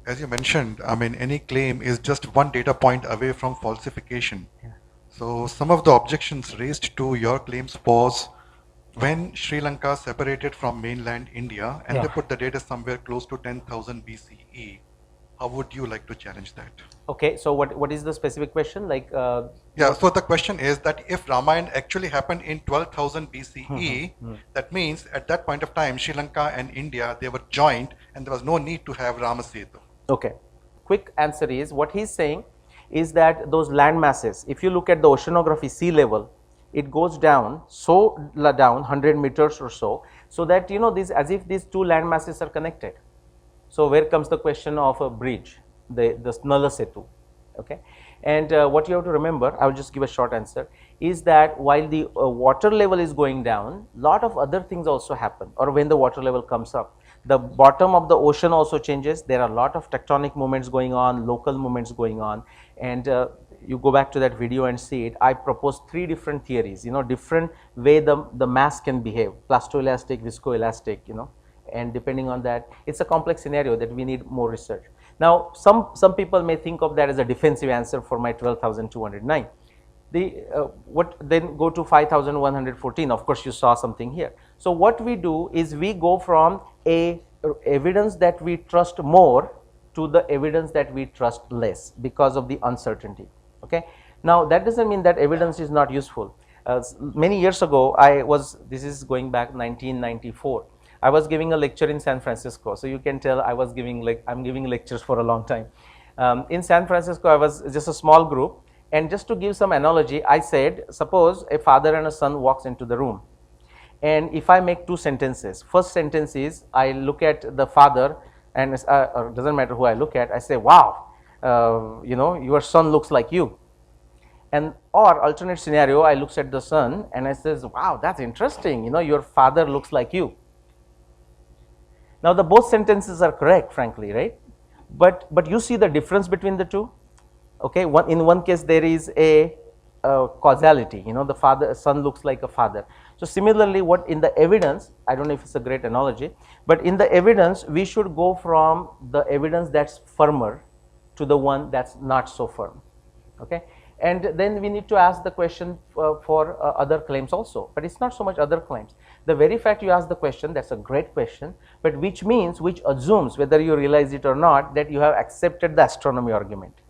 as you mentioned, I mean, any claim is just one data point away from falsification. Yeah. So some of the objections raised to your claims was when Sri Lanka separated from mainland India and they Yeah. put the data somewhere close to 10,000 BCE. How would you like to challenge that? Okay, so what is the specific question? Like, Yeah, what? so the question is that if Ramayana actually happened in 12,000 BCE, Mhm. that means at that point of time, Sri Lanka and India, they were joined and there was no need to have Ramasetu. Okay. Quick answer is what he's saying is that those land masses, if you look at the oceanography sea level, it goes down down 100 meters or so that these as if these two land masses are connected. So where comes the question of a bridge, the Nala Setu, okay? And what you have to remember, I will just give a short answer, is that while the water level is going down, lot of other things also happen, or when the water level comes up, the bottom of the ocean also changes. There are a lot of tectonic movements going on, local movements going on, and you go back to that video and see it. I proposed 3 different theories, different way the mass can behave, plastoelastic, viscoelastic, and depending on that, it's a complex scenario that we need more research. Now, some people may think of that as a defensive answer for my 12,209. What then go to 5,114. Of course, you saw something here. So what we do is we go from a evidence that we trust more to the evidence that we trust less because of the uncertainty. Okay. Now that doesn't mean that evidence is not useful. Many years ago, this is going back 1994. I was giving a lecture in San Francisco, so you can tell I'm giving lectures for a long time. In San Francisco, I was just a small group, and just to give some analogy, I said, suppose a father and a son walks into the room, and if I make 2 sentences, first sentence is I look at the father, and it doesn't matter who I look at, I say, wow, your son looks like you. And or alternate scenario, I looks at the son and I says, wow, that's interesting, your father looks like you. Now the both sentences are correct, frankly, right? But you see the difference between the two. Okay, in one case there is a causality. The son looks like a father. So similarly, what in the evidence, I don't know if it's a great analogy, but in the evidence we should go from the evidence that's firmer to the one that's not so firm. Okay. And then we need to ask the question for other claims also, but it's not so much other claims. The very fact you ask the question, that's a great question, but which assumes, whether you realize it or not, that you have accepted the astronomy argument.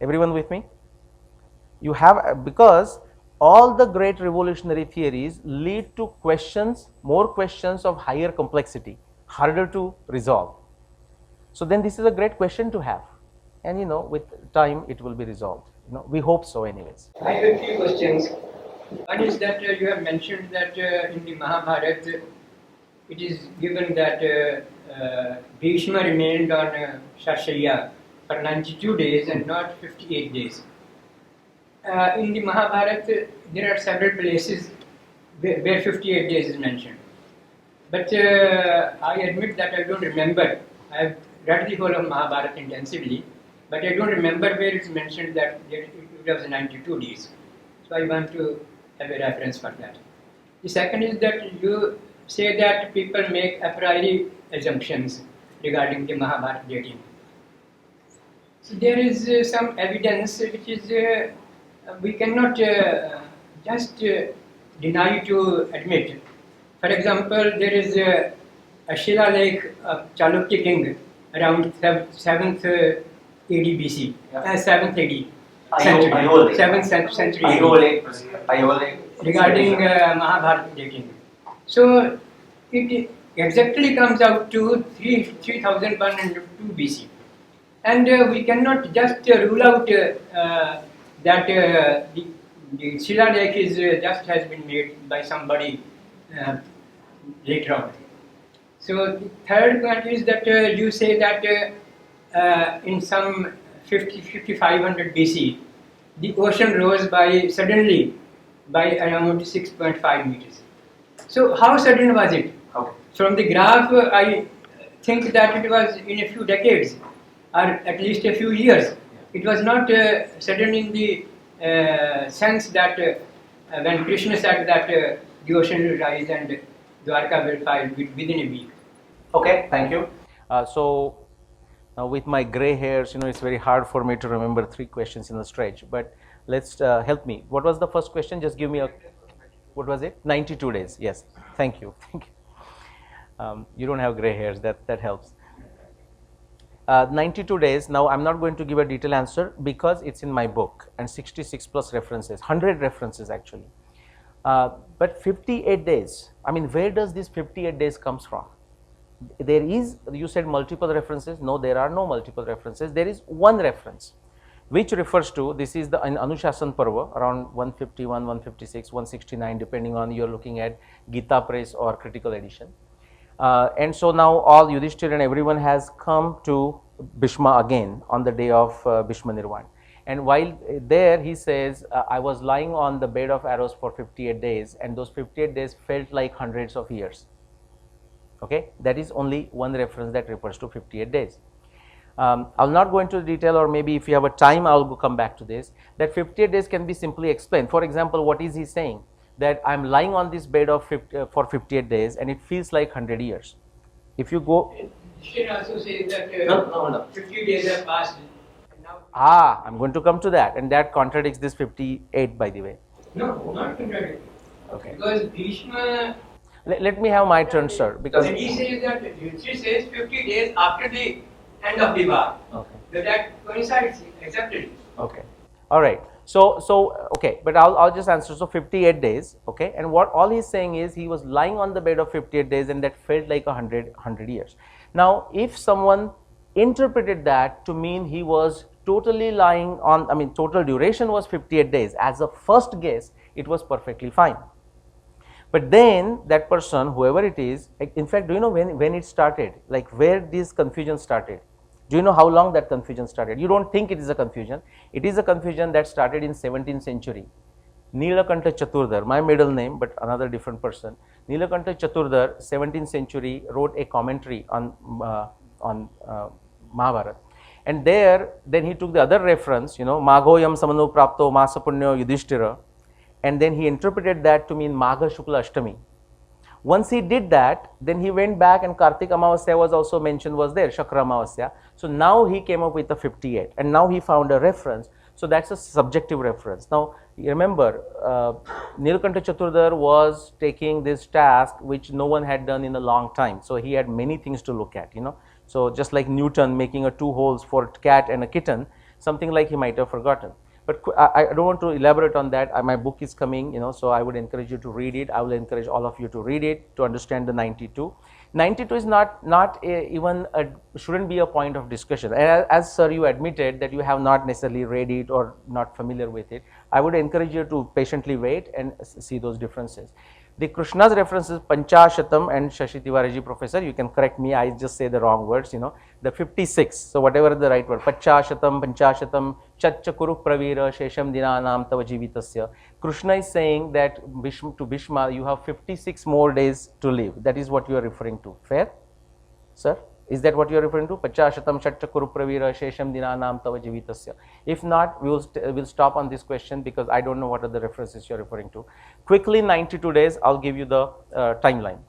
Everyone with me? You have, because all the great revolutionary theories lead to more questions of higher complexity, harder to resolve. So then this is a great question to have, and with time it will be resolved. We hope so anyways. I have a few questions. One is that you have mentioned that in the Mahabharata it is given that Bhishma remained on Shastriya for 92 days and not 58 days. In the Mahabharata there are several places where 58 days is mentioned. But I admit that I don't remember. I have read the whole of Mahabharata intensively, but I don't remember where it's mentioned that it was 92 days. So I want to have a reference for that. The second is that you say that people make a priori assumptions regarding the Mahabharata dating. So there is some evidence which is we cannot just deny to admit. For example, there is a Shilalekh of Chalukya king around 7th AD BC, 7th AD century, 7th century AD, regarding Mahabharata dating. So it exactly comes out to 3102 BC. And we cannot just rule out that the Shilalekh is just has been made by somebody later on. So the third point is that you say that in some 5500 BC, the ocean rose suddenly by around 6.5 meters. So how sudden was it? Okay. From the graph, I think that it was in a few decades, or at least a few years. It was not sudden in the sense that when Krishna said that the ocean will rise and Dwarka will fall within a week. Okay, thank you. So Now with my gray hairs, it's very hard for me to remember 3 questions in a stretch, but let's help me. What was the first question? Just give me a, what was it? 92 days, yes. Thank you, thank you. You don't have gray hairs, that helps. 92 days, now I'm not going to give a detailed answer because it's in my book, and 66 plus references, 100 references actually. But 58 days, I mean, where does this 58 days comes from? There is, you said multiple references. No, there are no multiple references. There is one reference which refers to, this is the Anushasan Parva around 151, 156, 169, depending on you're looking at Gita Press or critical edition. And so now all Yudhishthira and everyone has come to Bhishma again on the day of Bhishma Nirvan. And while there he says, I was lying on the bed of arrows for 58 days, and those 58 days felt like hundreds of years. Okay, that is only one reference that refers to 58 days. I'll not go into detail, or maybe if you have a time, I'll come back to this. That 58 days can be simply explained. For example, what is he saying? That I'm lying on this bed of for 58 days and it feels like 100 years. If you go... She also says that 50 days have passed. I'm going to come to that, and that contradicts this 58, by the way. No, not contradicting. Okay. Because Bhishma... Let me have my turn, sir. Because he says that, she says 50 days after the end of the war. Okay. That coincides exactly. Okay. All right. So okay, but I'll just answer. So 58 days, okay, and what all he's saying is he was lying on the bed of 58 days and that felt like 100 years. Now, if someone interpreted that to mean he was totally lying on, I mean, total duration was 58 days, as a first guess, it was perfectly fine. But then that person, whoever it is, in fact, do you know when it started, like where this confusion started? Do you know how long that confusion started? You don't think it is a confusion. It is a confusion that started in 17th century. Nilakantha Chaturdhar, my middle name, but another different person. Nilakantha Chaturdhar, 17th century, wrote a commentary on Mahabharata. And there, then he took the other reference, Maghoyam Samanu Prapto Masapunyo Yudhishthira, and then he interpreted that to mean Magha Shukla Ashtami. Once he did that, then he went back and Kartik Amavasya was also mentioned, was there, Shakra Amavasya. So now he came up with a 58, and now he found a reference. So that's a subjective reference. Now remember, Nilakantha Chaturdhar was taking this task which no one had done in a long time. So he had many things to look at, So just like Newton making a 2 holes for a cat and a kitten, something like he might have forgotten. But I don't want to elaborate on that. My book is coming, so I would encourage you to read it. I will encourage all of you to read it to understand the 92. 92 is not even shouldn't be a point of discussion. And as sir, you admitted that you have not necessarily read it or not familiar with it. I would encourage you to patiently wait and see those differences. The Krishna's references Panchashatam, and Shashi Tiwari professor, you can correct me, I just say the wrong words, the 56, so whatever the right word, Panchashatam, Chachakuru Pravira, Shesham Dinanam Tava Jivitasya. Krishna is saying that to Bhishma, you have 56 more days to live. That is what you are referring to. Fair? Sir? Is that what you are referring to? Panchashatam Chachakuru Pravira, Shesham Dinanam Tava Jivitasya. If not, we'll stop on this question because I don't know what are the references you are referring to. Quickly, 92 days, I'll give you the timeline.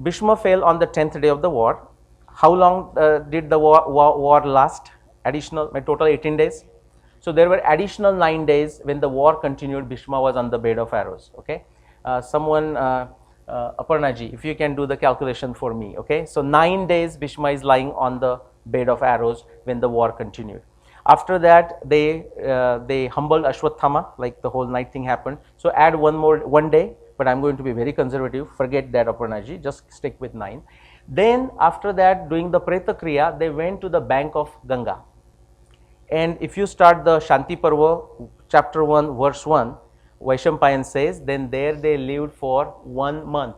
Bhishma fell on the 10th day of the war. How long did the war last? Additional, total 18 days. So there were additional 9 days when the war continued. Bhishma was on the bed of arrows. Okay, Aparnaji, if you can do the calculation for me. Okay, so 9 days Bhishma is lying on the bed of arrows when the war continued. After that, they humbled Ashwathama, like the whole night thing happened. So add one day, but I'm going to be very conservative. Forget that, Aparnaji. Just stick with 9. Then after that, doing the Preta Kriya, they went to the bank of Ganga. And if you start the Shanti Parva, chapter 1, verse 1, Vaishampayan says, then there they lived for 1 month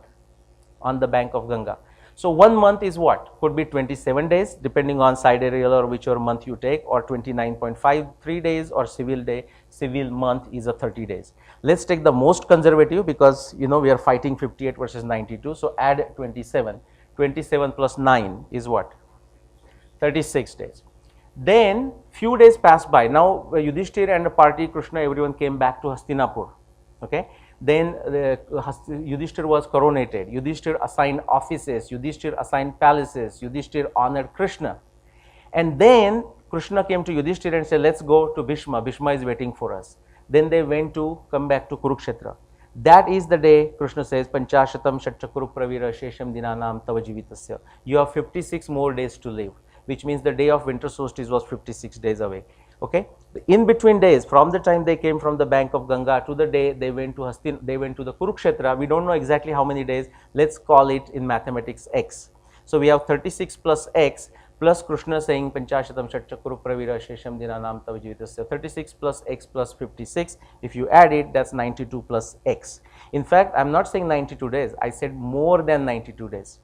on the bank of Ganga. So 1 month is what? Could be 27 days, depending on sidereal or whichever month you take, or 29.53 days, or civil day. Civil month is a 30 days. Let's take the most conservative because we are fighting 58 versus 92. So add 27. 27 plus 9 is what? 36 days. Then few days passed by. Now Yudhishthira and the party, Krishna, everyone came back to Hastinapur. Okay. Then Yudhishthira was coronated. Yudhishthira assigned offices. Yudhishthira assigned palaces. Yudhishthira honored Krishna. And then Krishna came to Yudhishthira and said, let's go to Bhishma. Bhishma is waiting for us. Then they went to come back to Kurukshetra. That is the day Krishna says, Panchashatam Shatchakuru Pravira Shesham Dinanam Tava Jivitasya. You have 56 more days to live, which means the day of winter solstice was 56 days away. Okay, in between days, from the time they came from the bank of Ganga to the day they went to they went to the Kurukshetra, we don't know exactly how many days. Let's call it in mathematics x. So we have 36 plus x plus Krishna saying Panchashatam Shatchakuru Pravira Shesham Dinanam Tava Jivitasya. 36 plus x plus 56. If you add it, that's 92 plus x. In fact, I'm not saying 92 days. I said more than 92 days.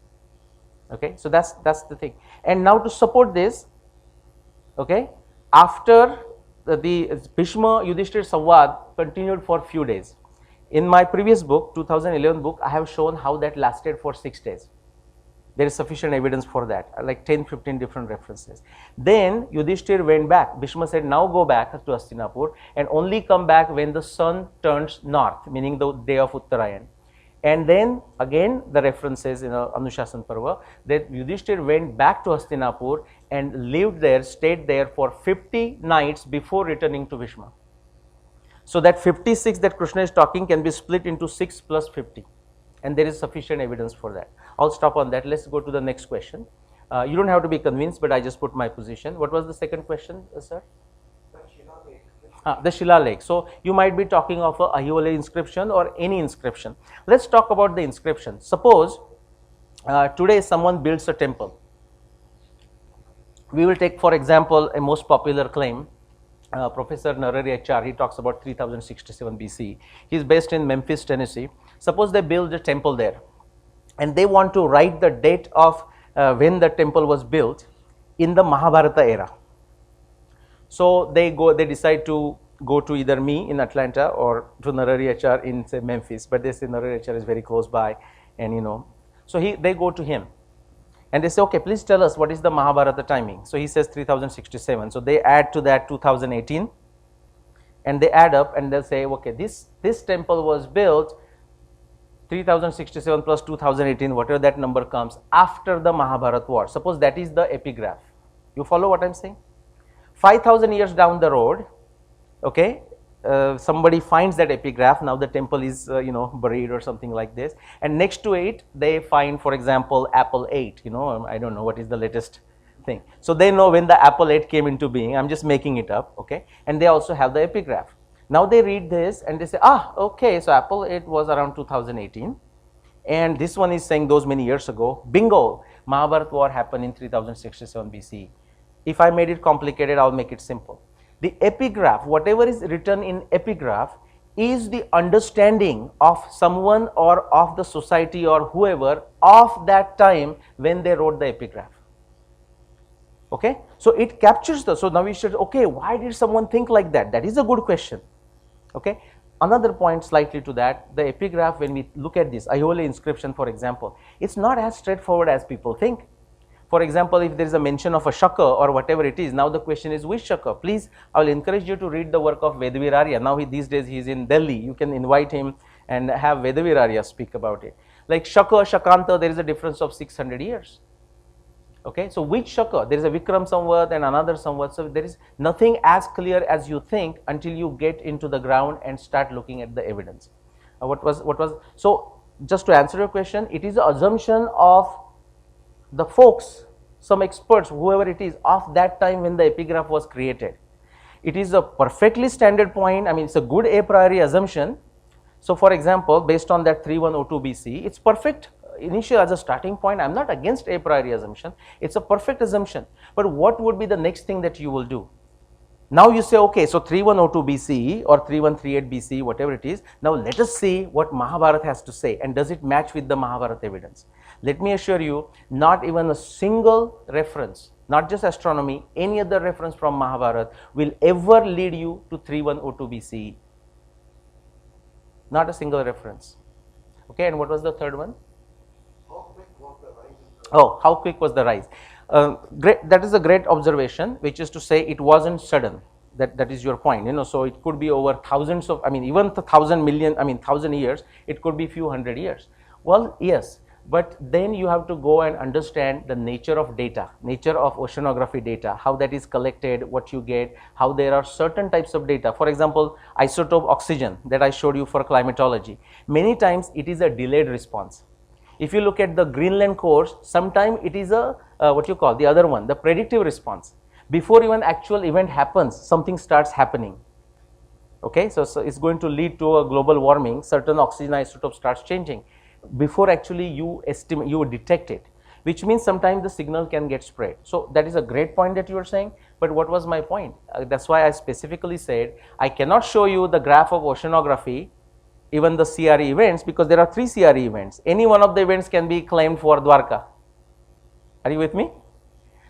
Okay, so that's the thing. And now to support this, okay, after the Bhishma Yudhishthira Samvad continued for few days. In my previous book, 2011 book, I have shown how that lasted for 6 days. There is sufficient evidence for that, like 10-15 different references. Then Yudhishthira went back. Bhishma said, now go back to Hastinapur and only come back when the sun turns north, meaning the day of Uttarayan. And then again the references in Anushasan Parva that Yudhishthira went back to Hastinapur and lived there, stayed there for 50 nights before returning to Bhishma. So that 56 that Krishna is talking can be split into 6 plus 50, and there is sufficient evidence for that. I'll stop on that. Let's go to the next question. You don't have to be convinced, but I just put my position. What was the second question, sir? The Shilalekh. So you might be talking of a Ahiole inscription or any inscription. Let's talk about the inscription. Suppose today someone builds a temple. We will take for example a most popular claim. Professor Narari HR, he talks about 3067 BC. He is based in Memphis, Tennessee. Suppose they build a temple there and they want to write the date of when the temple was built in the Mahabharata era. So they decide to go to either me in Atlanta or to Narari HR in say Memphis, but they say Narari HR is very close by, and so they go to him and they say, okay, please tell us what is the Mahabharata timing. So he says 3067. So they add to that 2018 and they add up and they'll say, okay, this temple was built 3067 plus 2018, whatever that number comes, after the Mahabharata war. Suppose that is the epigraph. You follow what I'm saying? 5,000 years down the road, okay, somebody finds that epigraph. Now the temple is buried or something like this, and next to it they find, for example, Apple 8. I don't know what is the latest thing. So they know when the Apple 8 came into being. I'm just making it up, okay, and they also have the epigraph. Now they read this and they say, okay, so Apple 8 was around 2018, and this one is saying those many years ago. Bingo, Mahabharata war happened in 3067 BC. If I made it complicated, I'll make it simple. The epigraph, whatever is written in epigraph, is the understanding of someone or of the society or whoever of that time when they wrote the epigraph. Okay, so it captures so now we should, okay, why did someone think like that? That is a good question. Okay, another point slightly to that, the epigraph, when we look at this Ahiole inscription, for example, it's not as straightforward as people think. For example, if there is a mention of a Shaka or whatever it is, now the question is which Shaka? Please, I will encourage you to read the work of Vedavir Arya. Now these days he is in Delhi. You can invite him and have Vedavir Arya speak about it. Like Shaka, Shakanta, there is a difference of 600 years. Okay, so which Shaka? There is a Vikram Samvat and another Samvat. So there is nothing as clear as you think until you get into the ground and start looking at the evidence. So just to answer your question, it is the assumption of the folks, some experts, whoever it is, of that time when the epigraph was created. It is a perfectly standard point. I mean, it's a good a priori assumption. So for example, based on that 3102 BC, it's perfect initial as a starting point. I'm not against a priori assumption. It's a perfect assumption. But what would be the next thing that you will do? Now you say, okay, so 3102 BC or 3138 BC, whatever it is. Now let us see what Mahabharata has to say, and does it match with the Mahabharata evidence? Let me assure you, not even a single reference, not just astronomy, any other reference from Mahabharata will ever lead you to 3102 BCE. Not a single reference. Okay, and what was the third one? How quick was the rise? Oh, how quick was the rise? Great. That is a great observation, which is to say it wasn't sudden. That is your point. So it could be over thousands of, even 1,000 million, 1,000 years. It could be few hundred years. Well, yes. But then you have to go and understand the nature of data, nature of oceanography data, how that is collected, what you get, how there are certain types of data. For example, isotope oxygen that I showed you for climatology. Many times it is a delayed response. If you look at the Greenland cores, sometimes it is a what you call the other one, the predictive response. Before even actual event happens, something starts happening. Okay, so it's going to lead to a global warming. Certain oxygen isotope starts changing before actually you estimate, you detect it, which means sometimes the signal can get spread. So that is a great point that you are saying. But what was my point? That's why I specifically said I cannot show you the graph of oceanography, even the CRE events, because there are 3 CRE events. Any one of the events can be claimed for Dwarka. Are you with me?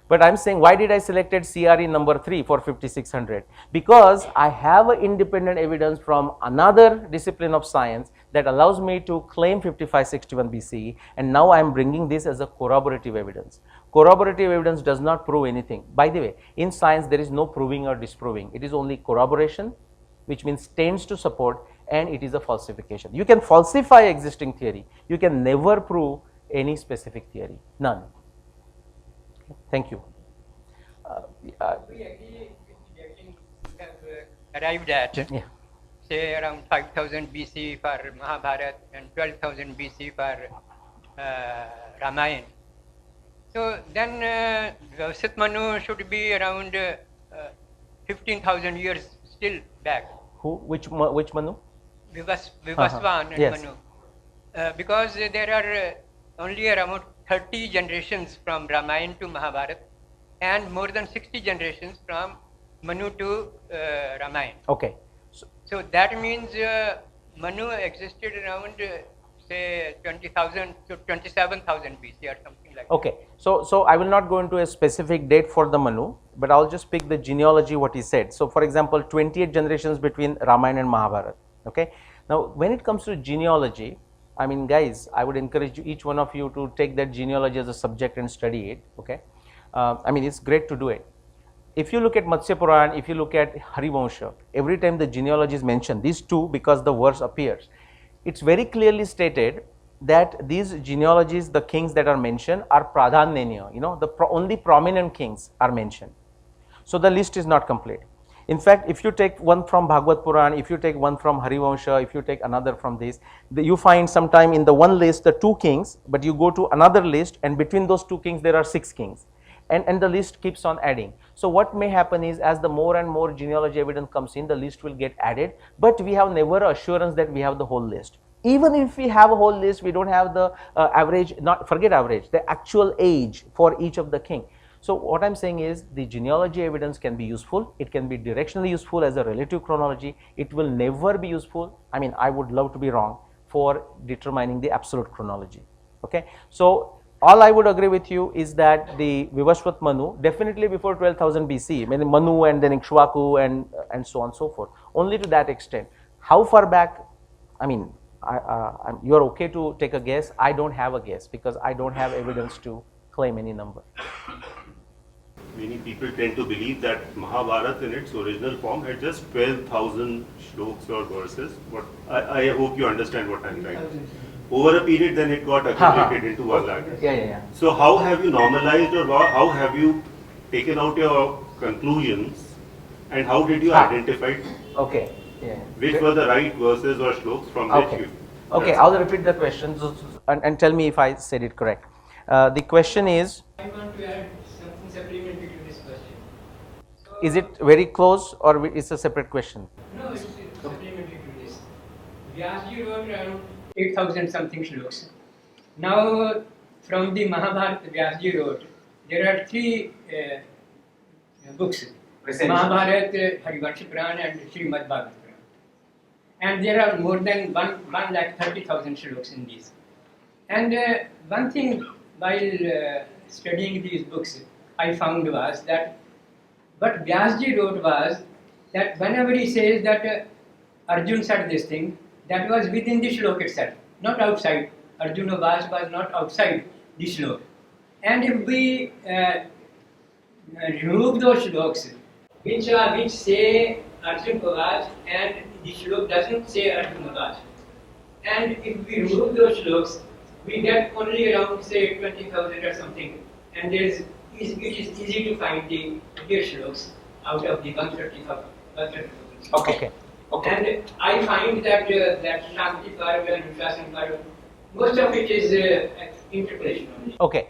But I am saying, why did I selected CRE number 3 for 5600? Because I have independent evidence from another discipline of science that allows me to claim 5561 BCE, and now I am bringing this as a corroborative evidence. Corroborative evidence does not prove anything. By the way, in science there is no proving or disproving. It is only corroboration, which means tends to support, and it is a falsification. You can falsify existing theory. You can never prove any specific theory. None. Thank you. We agree with the dating you have arrived at, Yeah. say around 5000 BC for Mahabharata and 12,000 BC for Ramayana. So then Vyavasat Manu should be around 15,000 years still back. Who? Which Manu? Vivaswan and Yes. Manu. Because there are only around 30 generations from Ramayana to Mahabharata and more than 60 generations from Manu to Ramayana. Okay. So that means Manu existed around say 20,000 to 27,000 BC or something like Okay. So I will not go into a specific date for the Manu, but I'll just pick the genealogy what he said. So for example, 28 generations between Ramayana and Mahabharata. Okay. Now when it comes to genealogy, I mean, guys, I would encourage each one of you to take that genealogy as a subject and study it. Okay. I mean, it's great to do it. If you look at Matsya Puran, if you look at Harivansha, every time the genealogy is mentioned, these two, because the verse appears, it's very clearly stated that these genealogies, the kings that are mentioned are pradhanyanya, you know, the only prominent kings are mentioned. So the list is not complete. In fact, if you take one from Bhagavad Puran, if you take one from Harivansha, if you take another from this, you find sometime in the one list the 2 kings, but you go to another list and between those 2 kings there are 6 kings. And the list keeps on adding. So what may happen is, as the more and more genealogy evidence comes in, the list will get added, but we have never assurance that we have the whole list. Even if we have a whole list, we don't have the average, not forget average, the actual age for each of the king. So what I'm saying is, the genealogy evidence can be useful. It can be directionally useful as a relative chronology. It will never be useful, I mean, I would love to be wrong, for determining the absolute chronology. Okay. So all I would agree with you is that the Vivasvat Manu, definitely before 12,000 BC, I mean Manu and then Ikshvaku and so on and so forth, only to that extent. How far back, I mean, you are okay to take a guess. I don't have a guess because I don't have evidence to claim any number. Many people tend to believe that Mahabharata in its original form had just 12,000 shlokas or verses. But I hope you understand what I'm trying to say. Over a period, then it got accumulated into 1 lakh. Yeah. So how have you normalized, or how have you taken out your conclusions, and how did you identify Okay. Yeah. which were the right verses or shlokas from which you... Okay, I'll repeat the question and tell me if I said it correct. The question is, I want to add something supplementary to this question. So, is it very close or it's a separate question? No, it's supplementary to this. Vyasji wrote around 8,000 something shlokas. Now, from the Mahabharata Vyasji wrote, there are 3 books. Mahabharata, Harivansha Puran and Srimad Bhagavad Puran. And there are more than 1,30,000 shlokas in these. And one thing while studying these books I found was that what Vyasji wrote was that whenever he says that Arjun said this thing, that was within the shlok itself, not outside. Arjuna was not outside the shlok. And if we remove those shloks, which say Arjuna was and the shlok doesn't say Arjuna was, and if we remove those shloks, we get only around say 20,000 or something, and it is easy to find the deer shloks out of the 130,000. Okay. And I find that that Shanti Parv and Vishwasan Parv, most of it is interpolation only. Okay.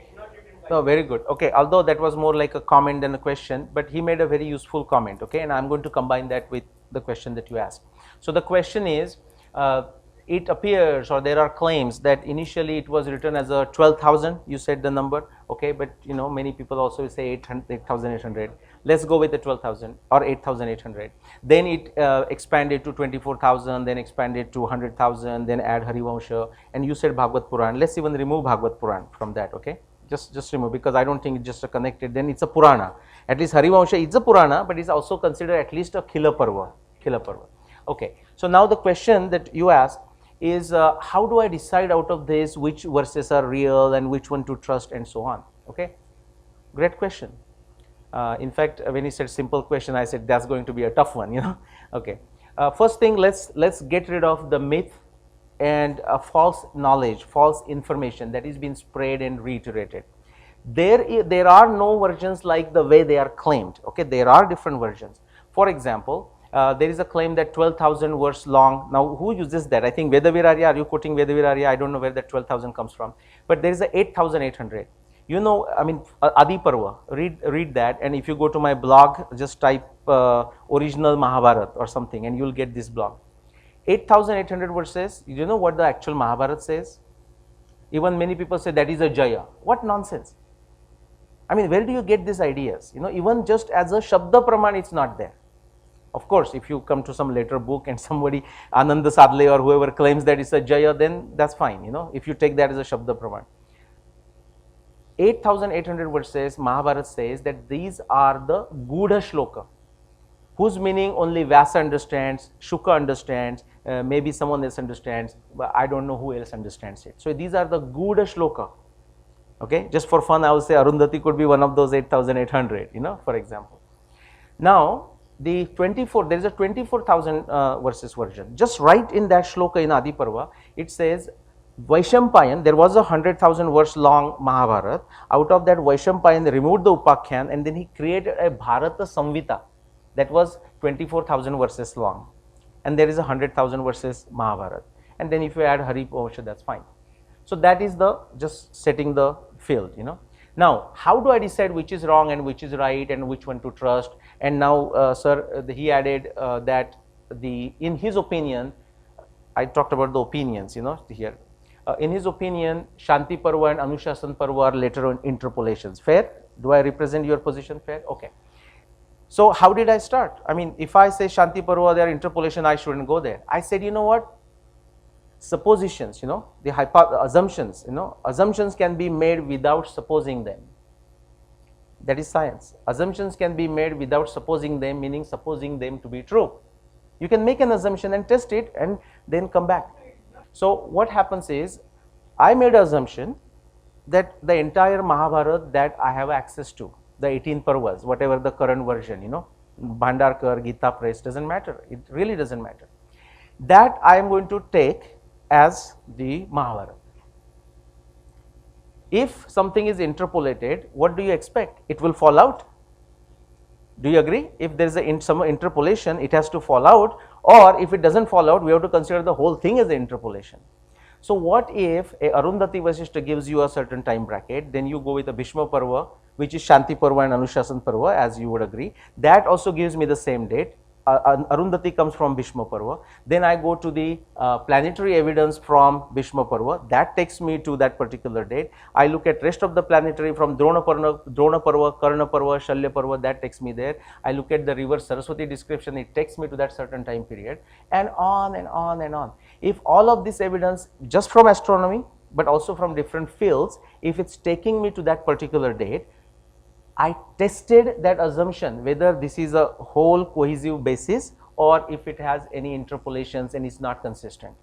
No, very good. Okay, although that was more like a comment than a question, but he made a very useful comment. Okay, and I'm going to combine that with the question that you asked. So the question is, it appears, or there are claims that initially it was written as a 12,000. You said the number, okay, but you know many people also say 8,800. Let's go with the 12,000 or 8,800. Then it expanded to 24,000, then expanded to 100,000, then add Harivansha, and you said Bhagavad Puran. Let's even remove Bhagavad Puran from that, okay? Just remove, because I don't think it's just a connected, then it's a Purana. At least Harivansha is a Purana, but it's also considered at least a Khila Parva. Okay, so now the question that you asked is how do I decide out of this which verses are real and which one to trust and so on, okay? Great question. In fact, when he said simple question, I said that's going to be a tough one, you know. Okay, first thing, let's get rid of the myth and false knowledge, false information that is being spread and reiterated. There are no versions like the way they are claimed. Okay, there are different versions. For example, there is a claim that 12,000 verse long. Now, who uses that? I think Vedavirarya. Are you quoting Vedavirarya? I don't know where that 12,000 comes from, but there is a 8,800. You know, I mean, Adi Parva. Read that, and if you go to my blog, just type original Mahabharata or something, and you'll get this blog. 8,800 verses. You know what the actual Mahabharata says? Even many people say that is a Jaya. What nonsense! I mean, where do you get these ideas? You know, even just as a Shabda Praman, it's not there. Of course, if you come to some later book and somebody, Ananda Sadle or whoever claims that it's a Jaya, then that's fine, you know, if you take that as a Shabda Praman. 8,800 verses, Mahabharata says that these are the Gudha Shloka, whose meaning only Vyasa understands, Shuka understands, maybe someone else understands, but I don't know who else understands it. So these are the Gudha Shloka. Okay, just for fun, I will say Arundhati could be one of those 8,800, you know, for example. Now, there is a 24,000 verses version. Just right in that shloka in Adi Parva, it says Vaishampayan, there was a 100,000 verse long Mahabharata. Out of that, Vaishampayan removed the Upakhyan and then he created a Bharata Samvita that was 24,000 verses long. And there is a 100,000 verses Mahabharata. And then if you add Harivansha, that's fine. So that is the just setting the field, you know. Now, how do I decide which is wrong and which is right and which one to trust? And now, sir, he added that in his opinion, I talked about the opinions, you know, here. In his opinion, Shanti Parva and Anushasan Parva are later on interpolations. Fair? Do I represent your position? Fair? Okay. So, how did I start? I mean, if I say Shanti Parva, they are interpolation, I shouldn't go there. I said, you know what? Suppositions, you know, the assumptions, you know, assumptions can be made without supposing them. That is science. Assumptions can be made without supposing them, meaning supposing them to be true. You can make an assumption and test it and then come back. So what happens is, I made an assumption that the entire Mahabharata that I have access to, the 18 Parvas, whatever the current version, you know, Bhandarkar, Gita Press, doesn't matter. It really doesn't matter. That I am going to take as the Mahabharata. If something is interpolated, what do you expect? It will fall out. Do you agree? If there is some interpolation, it has to fall out, or if it doesn't fall out, we have to consider the whole thing as an interpolation. So what if a Arundhati Vasishta gives you a certain time bracket, then you go with a Bhishma Parva, which is Shanti Parva and Anushasan Parva, as you would agree. That also gives me the same date. Arundhati comes from Bhishma Parva. Then I go to the planetary evidence from Bhishma Parva. That takes me to that particular date. I look at rest of the planetary from Drona Parva, Karna Parva, Shalya Parva. That takes me there. I look at the river Saraswati description. It takes me to that certain time period, and on and on and on. If all of this evidence just from astronomy, but also from different fields, if it's taking me to that particular date, I tested that assumption whether this is a whole cohesive basis or if it has any interpolations and is not consistent.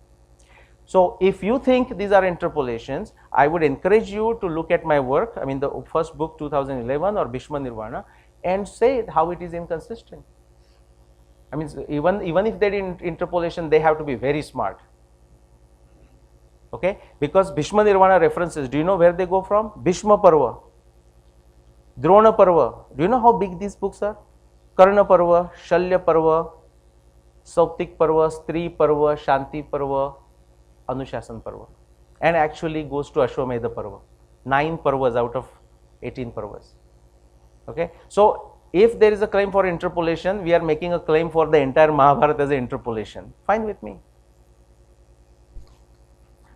So if you think these are interpolations, I would encourage you to look at my work, I mean the first book 2011 or Bhishma Nirvana, and say how it is inconsistent. I mean, even if they did interpolation, they have to be very smart. okay, because Bhishma Nirvana references, do you know where they go from? Bhishma Parva, Drona Parva. Do you know how big these books are? Karna Parva, Shalya Parva, Sauptik Parva, Stri Parva, Shanti Parva, Anushasan Parva, and actually goes to Ashwamedha Parva, 9 Parvas out of 18 Parvas. Okay. So, if there is a claim for interpolation, we are making a claim for the entire Mahabharata as an interpolation. Fine with me.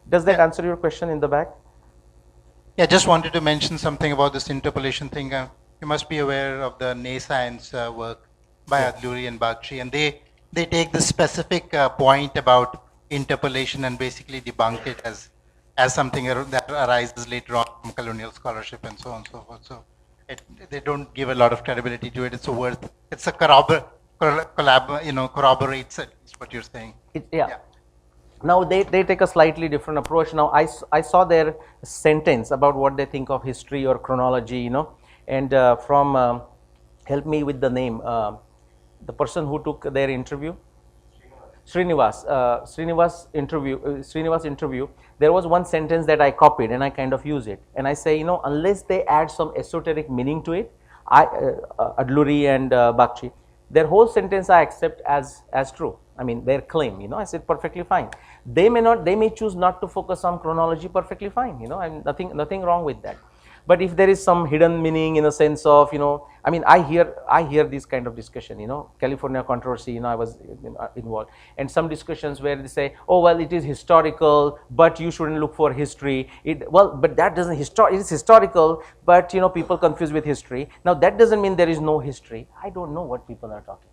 Does that answer your question in the back? Yeah, just wanted to mention something about this interpolation thing. You must be aware of the Science work by Adluri and Bagchi, and they take this specific point about interpolation and basically debunk it as something that arises later on from colonial scholarship and so on and so forth. So they don't give a lot of credibility to it. It's a corroborates at least what you're saying. Yeah. Now they take a slightly different approach. Now I saw their sentence about what they think of history or chronology, you know, and from help me with the name, the person who took their interview, Srinivas interview, there was one sentence that I copied and I kind of use it, and I say, you know, unless they add some esoteric meaning to it, Adluri and Bagchi, their whole sentence I accept as true. I mean, their claim, you know, I said perfectly fine. They may choose not to focus on chronology, perfectly fine, you know, and nothing wrong with that. But if there is some hidden meaning in a sense of, you know, I mean, I hear this kind of discussion, you know, California controversy, you know, I was involved, and some discussions where they say, oh, well, it is historical, but you shouldn't look for history. But that doesn't, it is historical, but, you know, people confuse with history. Now, that doesn't mean there is no history. I don't know what people are talking.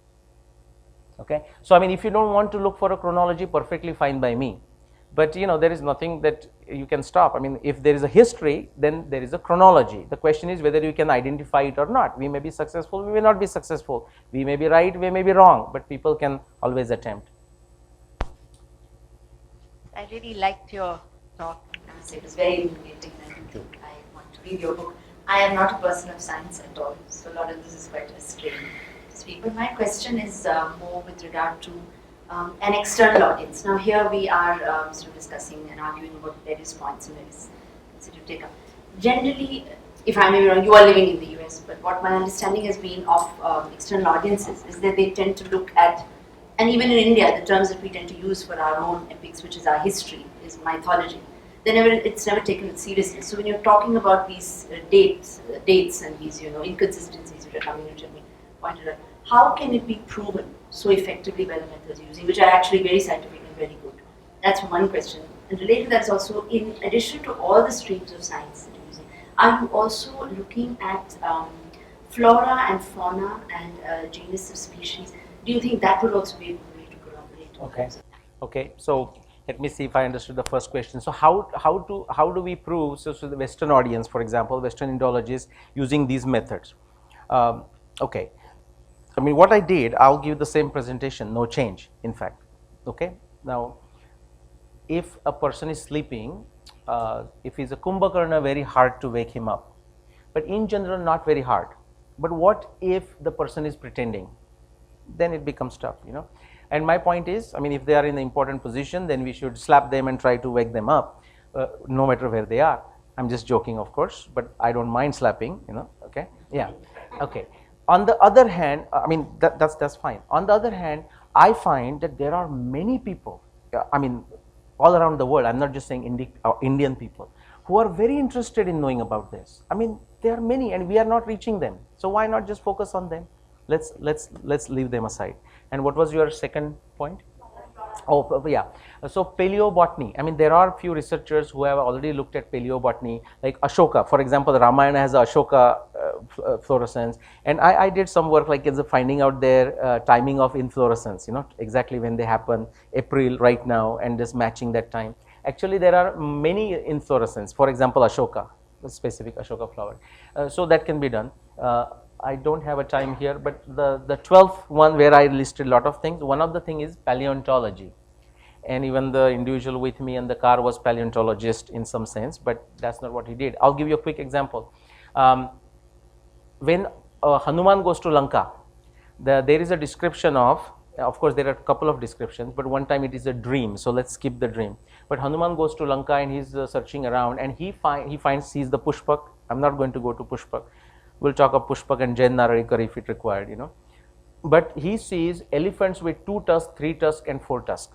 Okay. So, I mean, if you don't want to look for a chronology, perfectly fine by me. But, you know, there is nothing that you can stop. I mean, if there is a history, then there is a chronology. The question is whether you can identify it or not. We may be successful, we may not be successful. We may be right, we may be wrong, but people can always attempt. I really liked your talk. It was very illuminating, and I want to read your book. I am not a person of science at all, so a lot of this is quite a strain to speak. But my question is more with regard to an external audience. Now here we are sort of discussing and arguing about various points and various things that you take up. Generally, if I may be wrong, you are living in the US, but what my understanding has been of external audiences is that they tend to look at, and even in India, the terms that we tend to use for our own epics, which is our history, is mythology. It's never taken it seriously. So when you're talking about these dates and these, you know, inconsistencies which are coming, which have been pointed out, how can it be proven so effectively by the methods you're using, which are actually very scientific and very good? That's one question. And related to that is also, in addition to all the streams of science that you're using, are you also looking at flora and fauna and genus of species? Do you think that would also be a good way to corroborate? Okay. So let me see if I understood the first question. So how do we prove, so the Western audience, for example, Western Indologists using these methods? Okay. I mean, what I did, I'll give the same presentation, no change, in fact. Okay. Now, if a person is sleeping, if he's a Kumbhakarna, very hard to wake him up, but in general, not very hard. But what if the person is pretending? Then it becomes tough, you know. And my point is, I mean, if they are in an important position, then we should slap them and try to wake them up, no matter where they are. I'm just joking, of course, but I don't mind slapping, you know. Okay. Yeah. Okay. On the other hand, I mean, that's fine. On the other hand, I find that there are many people, I mean, all around the world, I'm not just saying Indian people, who are very interested in knowing about this. I mean, there are many and we are not reaching them. So why not just focus on them? Let's leave them aside. And what was your second point? Oh, yeah. So paleobotany, I mean, there are few researchers who have already looked at paleobotany, like Ashoka. For example, the Ramayana has a Ashoka fluorescence, and I did some work like finding out their timing of inflorescence, you know, exactly when they happen, April right now, and just matching that time. Actually, there are many inflorescence, for example, Ashoka, a specific Ashoka flower. So that can be done. I don't have a time here, but the 12th one where I listed a lot of things, one of the thing is paleontology, and even the individual with me in the car was paleontologist in some sense, but that's not what he did. I'll give you a quick example. When Hanuman goes to Lanka, there is a description of course there are a couple of descriptions, but one time it is a dream, so let's skip the dream. But Hanuman goes to Lanka and he's searching around, and he sees the Pushpak. I'm not going to go to Pushpak. We'll talk of Pushpak and Jain Narayikar if it required, you know. But he sees elephants with 2 tusks, 3 tusks and 4 tusks.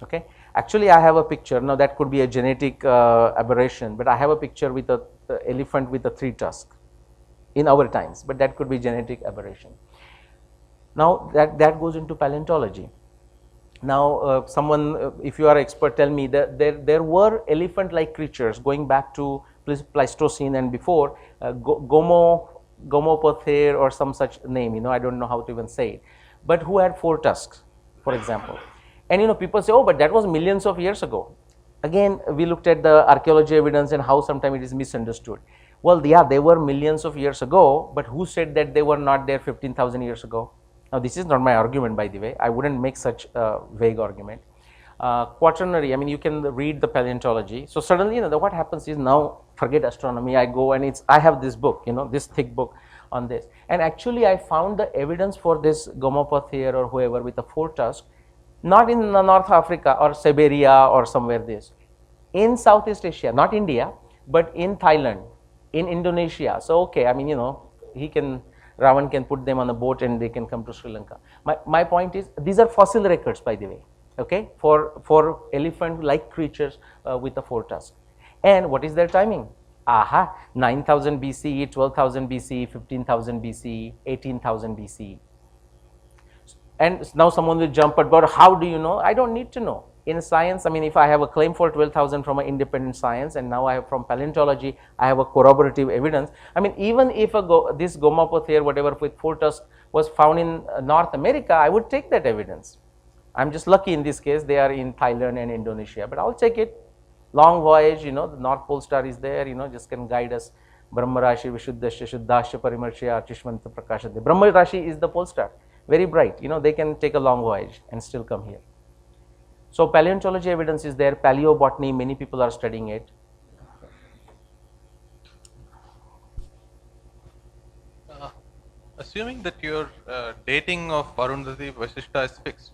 Okay. Actually, I have a picture. Now that could be a genetic aberration, but I have a picture with a elephant with a 3 tusk in our times, but that could be genetic aberration. Now that goes into paleontology. Now someone, if you are expert, tell me that there were elephant-like creatures going back to Pleistocene and before, Gomopothere or some such name, you know, I don't know how to even say it, but who had 4 tusks, for example. And you know, people say, oh, but that was millions of years ago. Again, we looked at the archaeology evidence and how sometimes it is misunderstood. Well, yeah, they were millions of years ago, but who said that they were not there 15,000 years ago? Now, this is not my argument, by the way. I wouldn't make such a vague argument. Quaternary, I mean, you can read the paleontology. So suddenly, you know, what happens is, now forget astronomy. I go and I have this book, you know, this thick book on this. And actually, I found the evidence for this Gomopothere or whoever with the 4 tusks, not in North Africa or Siberia or somewhere this, in Southeast Asia, not India, but in Thailand, in Indonesia. So, okay, I mean, you know, Ravan can put them on a boat and they can come to Sri Lanka. My point is, these are fossil records, by the way, okay, for elephant-like creatures with the 4 tusks. And what is their timing? 9,000 BCE, 12,000 BCE, 15,000 BCE, 18,000 BCE. And now someone will jump at, but how do you know? I don't need to know. In science, I mean, if I have a claim for 12,000 from an independent science, and now I have from paleontology, I have a corroborative evidence. I mean, even if this Gomopothere, whatever, with 4 tusks was found in North America, I would take that evidence. I'm just lucky in this case, they are in Thailand and Indonesia, but I'll take it. Long voyage, you know, the North Pole Star is there, you know, just can guide us. Brahma Rashi, Vishuddhasya, Shuddhasya, Parimarshya, Archishmanta, Prakashate. Brahma Rashi is the pole star, very bright, you know, they can take a long voyage and still come here. So paleontology evidence is there, paleobotany, many people are studying it. Assuming that your dating of Arundhati Vasishta is fixed,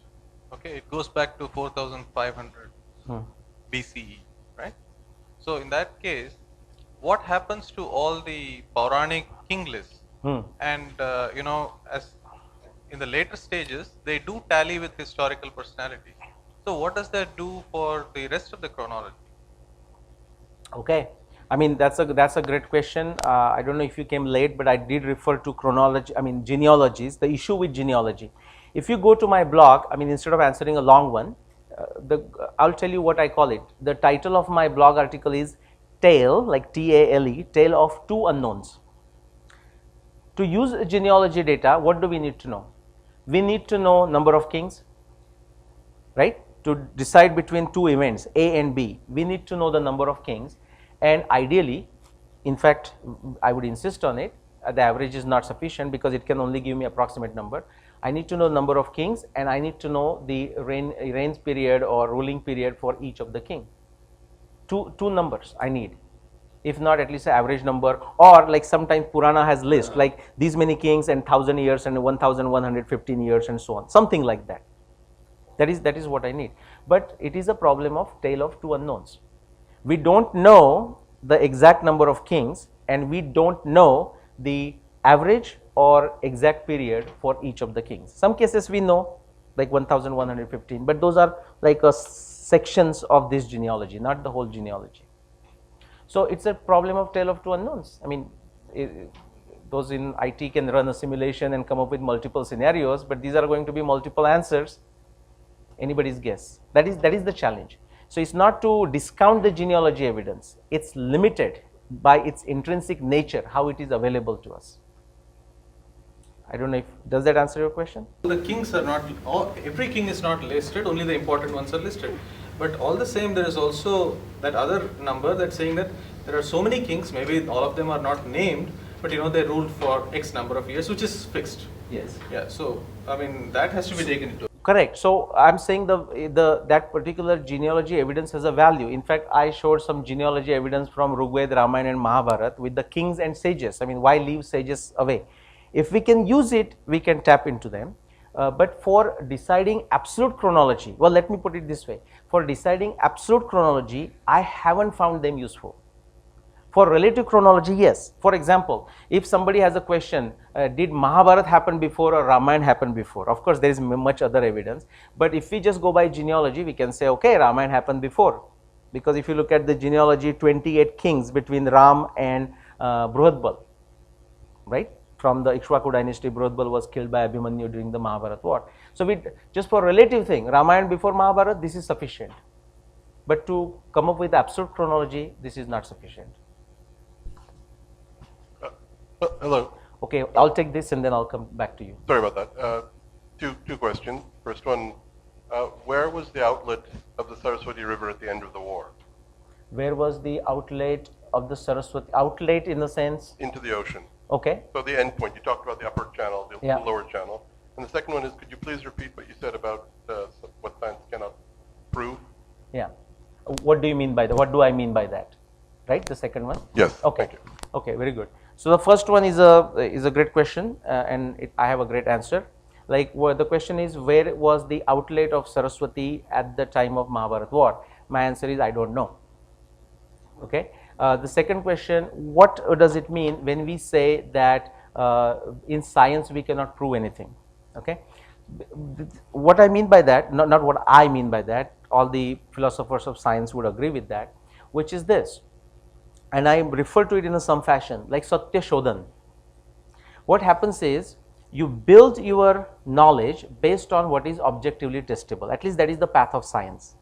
okay, it goes back to 4500 BCE, right? So in that case, what happens to all the Pauranic king lists? And you know, as in the later stages, they do tally with historical personality. So what does that do for the rest of the chronology? Okay, I mean, that's a great question. I don't know if you came late, but I did refer to chronology, I mean genealogies, the issue with genealogy. If you go to my blog, I mean, instead of answering a long one, I'll tell you what I call it. The title of my blog article is Tale, like T-A-L-E, Tale of Two Unknowns. To use genealogy data, what do we need to know? We need to know number of kings, right? To decide between 2 events, A and B, we need to know the number of kings, and ideally, in fact, I would insist on it, the average is not sufficient because it can only give me approximate number. I need to know number of kings, and I need to know the reign period or ruling period for each of the king. Two numbers I need, if not at least an average number, or like sometimes Purana has list like these many kings and 1000 years and 1115 years and so on, something like that. That is what I need. But it is a problem of tale of two unknowns. We don't know the exact number of kings, and we don't know the average or exact period for each of the kings. Some cases we know, like 1115, but those are like sections of this genealogy, not the whole genealogy. So it's a problem of tale of two unknowns. I mean, those in IT can run a simulation and come up with multiple scenarios, but these are going to be multiple answers. Anybody's guess. That is the challenge. So it's not to discount the genealogy evidence. It's limited by its intrinsic nature, how it is available to us. I don't know if, does that answer your question? The kings are not, every king is not listed, only the important ones are listed. But all the same, there is also that other number that's saying that there are so many kings, maybe all of them are not named, but you know, they ruled for X number of years, which is fixed. Yes. Yeah, so, I mean, that has to be taken into. Correct. So I'm saying that particular genealogy evidence has a value. In fact, I showed some genealogy evidence from Rigveda, Ramayana and Mahabharata with the kings and sages. I mean, why leave sages away? If we can use it, we can tap into them. But for deciding absolute chronology, well, let me put it this way. For deciding absolute chronology, I haven't found them useful. For relative chronology, yes. For example, if somebody has a question, did Mahabharata happen before or Ramayana happen before? Of course, there is much other evidence. But if we just go by genealogy, we can say, okay, Ramayana happened before. Because if you look at the genealogy, 28 kings between Ram and Bruhadbal, right? From the Ikshvaku dynasty, Bruhadbal was killed by Abhimanyu during the Mahabharata war. So, we just for relative thing, Ramayana before Mahabharata, this is sufficient. But to come up with absolute chronology, this is not sufficient. Hello. Okay, I'll take this and then I'll come back to you. Sorry about that. Two questions. First one, where was the outlet of the Saraswati River at the end of the war? Where was the outlet of the Saraswati? Outlet in the sense? Into the ocean. Okay. So the end point, you talked about the upper channel, the Yeah. lower channel. And the second one is, could you please repeat what you said about what science cannot prove? Yeah. What do you mean by that? What do I mean by that? Right, the second one? Yes. Okay. Thank you. Okay, very good. So the first one is a great question, and I have a great answer. Like, the question is, where was the outlet of Saraswati at the time of Mahabharata war? My answer is, I don't know. Okay. The second question, what does it mean when we say that in science we cannot prove anything? Okay. What I mean by that, not what I mean by that, all the philosophers of science would agree with that, which is this, and I refer to it in some fashion like Satya Shodhan. What happens is, you build your knowledge based on what is objectively testable. At least that is the path of science.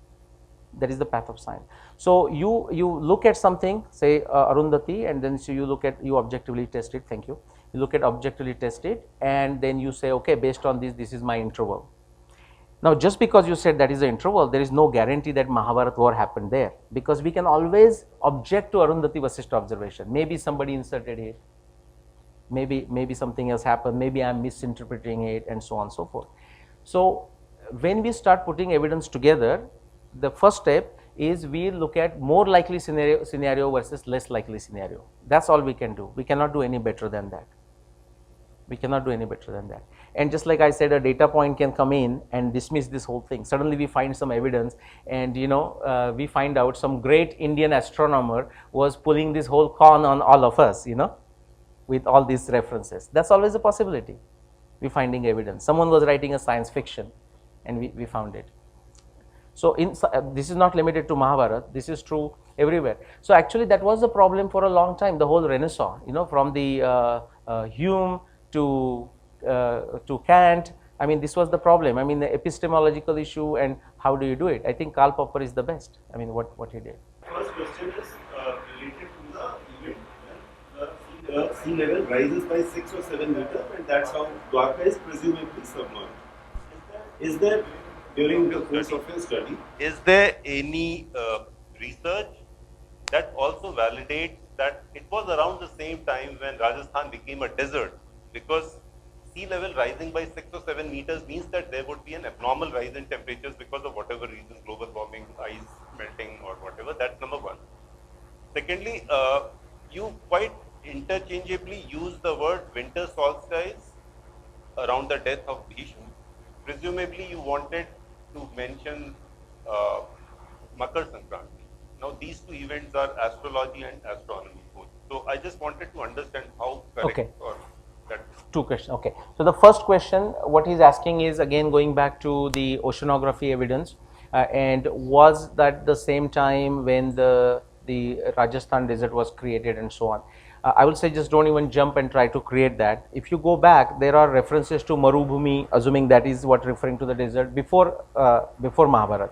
That is the path of science. So you look at something, say Arundhati, and then so you objectively test it. Thank you. You look at objectively test it, and then you say, okay, based on this is my interval. Now, just because you said that is the interval, there is no guarantee that Mahabharata war happened there, because we can always object to Arundhati Vasishtha observation. Maybe somebody inserted it, maybe something else happened, maybe I am misinterpreting it, and so on and so forth. So, when we start putting evidence together, the first step is we look at more likely scenario versus less likely scenario. That's all we can do. We cannot do any better than that. We cannot do any better than that. And just like I said, a data point can come in and dismiss this whole thing. Suddenly we find some evidence, and we find out some great Indian astronomer was pulling this whole con on all of us, with all these references. That's always a possibility. We're finding evidence. Someone was writing a science fiction and we found it. So this is not limited to Mahabharata, this is true everywhere. So actually that was the problem for a long time, the whole Renaissance, from the Hume to Kant. I mean, this was the problem. I mean, the epistemological issue, and how do you do it? I think Karl Popper is the best. I mean, what he did. First question is related to the event when sea level rises by 6 or 7 meters, and that's how Dwarka is presumably submerged. Is there, during the course of your study, is there any research that also validates that it was around the same time when Rajasthan became a desert? Because sea level rising by 6 or 7 meters means that there would be an abnormal rise in temperatures because of whatever reasons, global warming, ice melting or whatever. That's number one. Secondly, you quite interchangeably use the word winter solstice around the death of Bhishma. Presumably you wanted to mention Makar Sankranti. Now these two events are astrology and astronomy both. So I just wanted to understand how correct or that. Two questions. Okay. So the first question, what he's asking is again going back to the oceanography evidence, and was that the same time when the Rajasthan desert was created and so on. I will say just don't even jump and try to create that. If you go back, there are references to Marubhumi, assuming that is what referring to the desert before Mahabharata,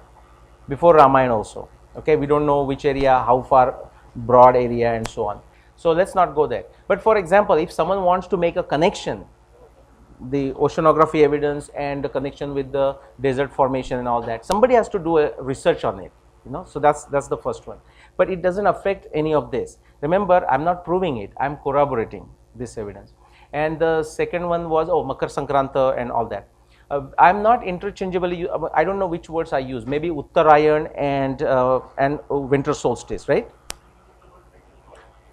before Ramayana also. Okay, we don't know which area, how far, broad area, and so on. So let's not go there. But for example, if someone wants to make a connection, the oceanography evidence and the connection with the desert formation and all that, somebody has to do a research on it. So that's the first one. But it doesn't affect any of this. Remember, I'm not proving it. I'm corroborating this evidence. And the second one was Makar Sankranta and all that. I'm not interchangeably. I don't know which words I use. Maybe Uttarayan and winter solstice, right?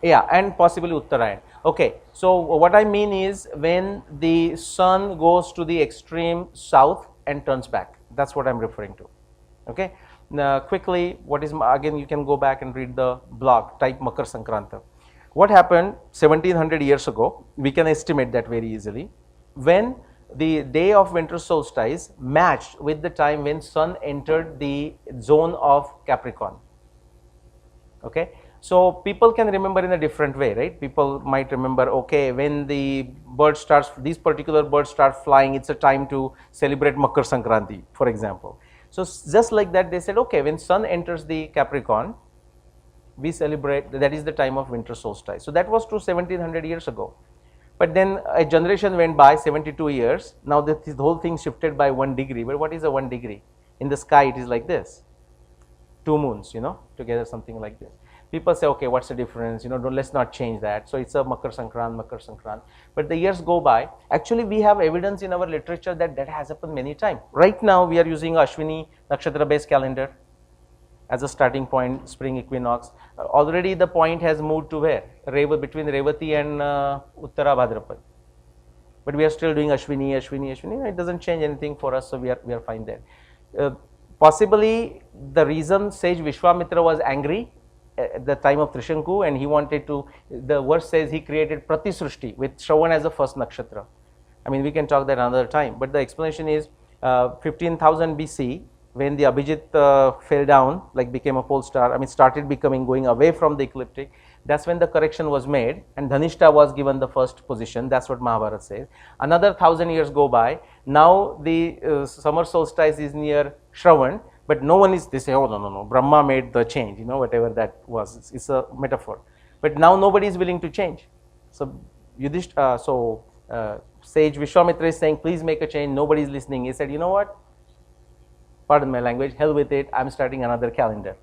Yeah, and possibly Uttarayan. Okay, so what I mean is when the sun goes to the extreme south and turns back, that's what I'm referring to. Okay, now quickly, what is, again you can go back and read the blog, type Makar Sankranta. What happened 1700 years ago, we can estimate that very easily, when the day of winter solstice matched with the time when sun entered the zone of Capricorn. Okay, so people can remember in a different way, right? People might remember, okay, when the bird starts, these particular birds start flying, it's a time to celebrate Makar Sankranti, for example. So just like that, they said, okay, when sun enters the Capricorn, we celebrate, that is the time of winter solstice. So that was true 1700 years ago. But then a generation went by, 72 years, now this whole thing shifted by 1 degree. But what is a 1 degree? In the sky it is like this, 2 moons, you know, together, something like this. People say, okay, what's the difference, you know, let's not change that. So it's a Makar Sankrant. But the years go by. Actually, we have evidence in our literature that that has happened many times. Right now we are using Ashwini Nakshatra based calendar as a starting point, spring equinox. Already the point has moved to where? Between Revati and Uttara Bhadrapad. But we are still doing Ashwini. It doesn't change anything for us, so we are fine there. Possibly the reason sage Vishwamitra was angry at the time of Trishanku, and he wanted to, the verse says he created Pratisrushti with Shravan as the first nakshatra. I mean, we can talk that another time, but the explanation is 15,000 BC, when the Abhijit fell down, like became a pole star, I mean started becoming, going away from the ecliptic, that's when the correction was made and Dhanishta was given the first position. That's what Mahabharata says. Another 1000 years go by, now the summer solstice is near Shravan, but no one is, they say, oh no, Brahma made the change, you know, whatever that was, it's a metaphor. But now nobody is willing to change. So sage Vishwamitra is saying, please make a change, nobody is listening. He said, you know what, pardon my language, hell with it, I'm starting another calendar,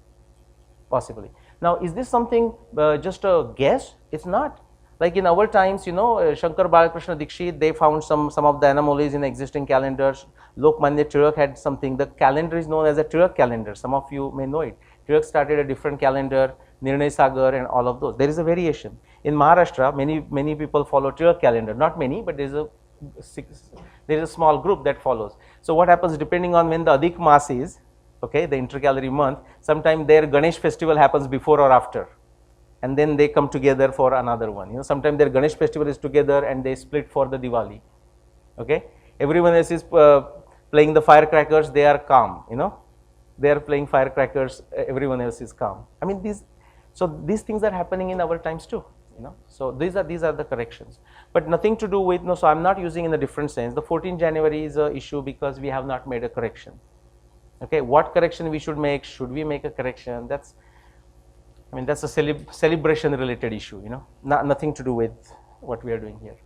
possibly. Now, is this something just a guess? It's not. Like in our times, you know, Shankar Balakrishna Dikshit, they found some of the anomalies in existing calendars. Lokmanya Tilak had something. The calendar is known as a Tilak calendar. Some of you may know it. Tilak started a different calendar, Nirnay Sagar and all of those. There is a variation. In Maharashtra, many people follow Tilak calendar. Not many, but there is a small group that follows. So what happens, depending on when the Adhik Mas is, okay, the intercalary month, sometimes their Ganesh festival happens before or after, and then they come together for another one. You know, sometimes their Ganesh festival is together and they split for the Diwali. Okay, everyone else is playing the firecrackers, they are calm, you know, they are playing firecrackers, everyone else is calm. I mean, these things are happening in our times too, you know. So these are the corrections, but nothing to do with, no, so I'm not using in a different sense. The 14th January is a issue because we have not made a correction. Okay, what correction we should make? Should we make a correction? That's a celebration related issue, you know, nothing to do with what we are doing here.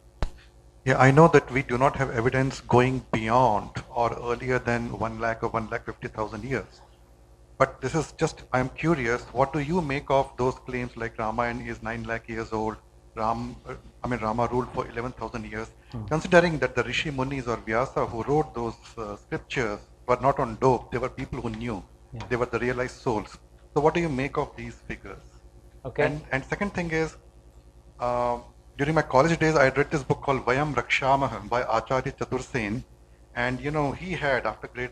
Yeah, I know that we do not have evidence going beyond or earlier than 1 lakh or 1,50,000 years. But this is just, I'm curious, what do you make of those claims like Ramayana is 9 lakh years old, Rama ruled for 11,000 years, considering that the Rishi Munis or Vyasa who wrote those scriptures were not on dope, they were people who knew, they were the realized souls. So what do you make of these figures? Okay. And second thing is, during my college days, I had read this book called Vayam Rakshamaha by Acharya Chatursen, and you know, he had, after great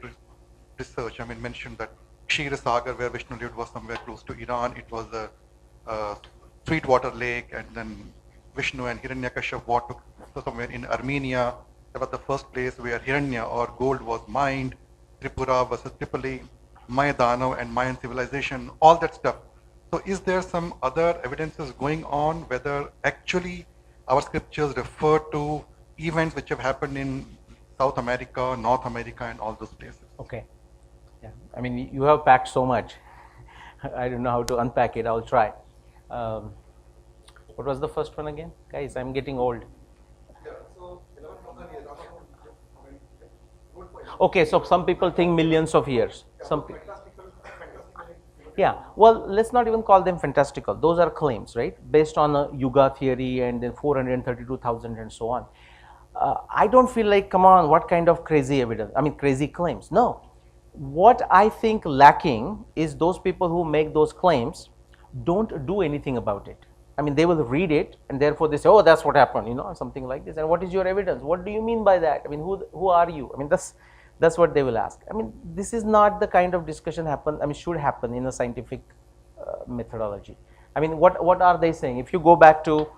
research, mentioned that Kshira Sagar, where Vishnu lived, was somewhere close to Iran. It was a sweetwater lake, and then Vishnu and Hiranyakashipu walked somewhere in Armenia. That was the first place where Hiranya or gold was mined. Tripura versus Tripoli, Maya Danav and Mayan civilization, all that stuff. So is there some other evidences going on whether actually our scriptures refer to events which have happened in South America, North America and all those places? Okay. Yeah. I mean, you have packed so much. I don't know how to unpack it. I'll try. What was the first one again? Guys, I'm getting old. Okay, so some people think millions of years. Yeah, well, let's not even call them fantastical. Those are claims, right? Based on a Yuga theory and then 432,000 and so on. I don't feel like, come on, what kind of crazy evidence? Crazy claims. No. What I think lacking is those people who make those claims don't do anything about it. I mean, they will read it and therefore they say, oh, that's what happened, you know, something like this. And what is your evidence? What do you mean by that? I mean, who are you? I mean, that's what they will ask. I mean, this is not the kind of discussion should happen in a scientific methodology. I mean, what are they saying? If you go back to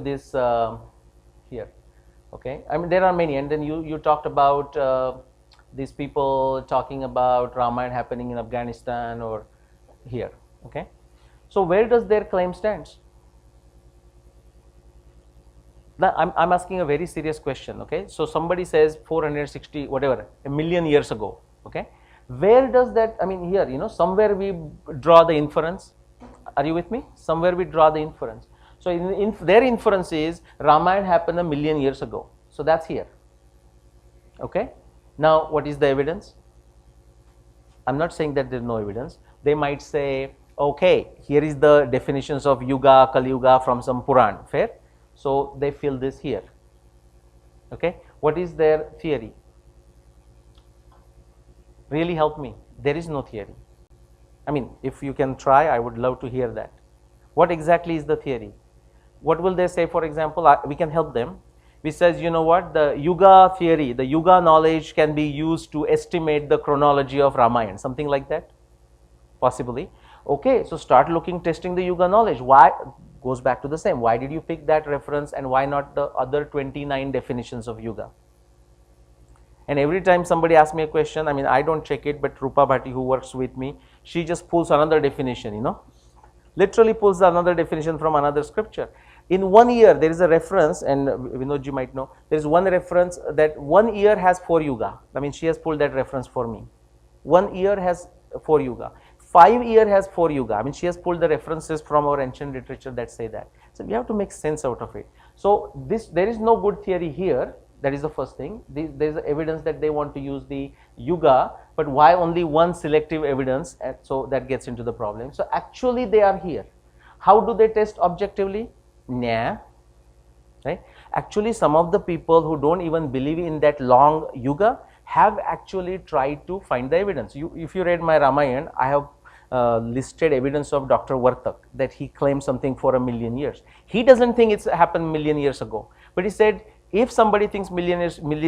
this here, okay, I mean, there are many, and then you talked about these people talking about Ramayana happening in Afghanistan or here, okay. So where does their claim stands? Now, I'm asking a very serious question, okay. So somebody says 460 whatever, a million years ago, okay. Where does that, I mean, here, you know, somewhere we draw the inference. Are you with me? Somewhere we draw the inference. So in their inference is Ramayana happened a million years ago. So that's here, okay. Now what is the evidence? I'm not saying that there's no evidence. They might say, okay, here is the definitions of Yuga, Kali Yuga from some Puran, fair? So they fill this here, okay. What is their theory? Really help me. There is no theory. I mean, if you can try, I would love to hear that. What exactly is the theory? What will they say? For example, we can help them. We says, you know what, the Yuga theory, the Yuga knowledge can be used to estimate the chronology of Ramayana, something like that, possibly. Okay, so start looking, testing the Yuga knowledge. Why? Goes back to the same. Why did you pick that reference and why not the other 29 definitions of Yuga? And every time somebody asks me a question, I mean, I don't check it, but Rupa Bhatti, who works with me, she just pulls another definition, you know, literally pulls another definition from another scripture. In 1 year, there is a reference, and Vinodji might know, there is one reference that 1 year has 4 Yuga. I mean, she has pulled that reference for me. 1 year has 4 Yuga. 5 year has 4 Yuga. I mean, she has pulled the references from our ancient literature that say that. So we have to make sense out of it. So there is no good theory here. That is the first thing. There is evidence that they want to use the Yuga, but why only one selective evidence? And so that gets into the problem. So actually they are here. How do they test objectively? Nah, right? Actually, some of the people who don't even believe in that long Yuga have actually tried to find the evidence. If you read my Ramayana, I have listed evidence of Dr. Vartak that he claimed something for 1 million years. He doesn't think it's happened 1 million years ago, but he said, if somebody thinks million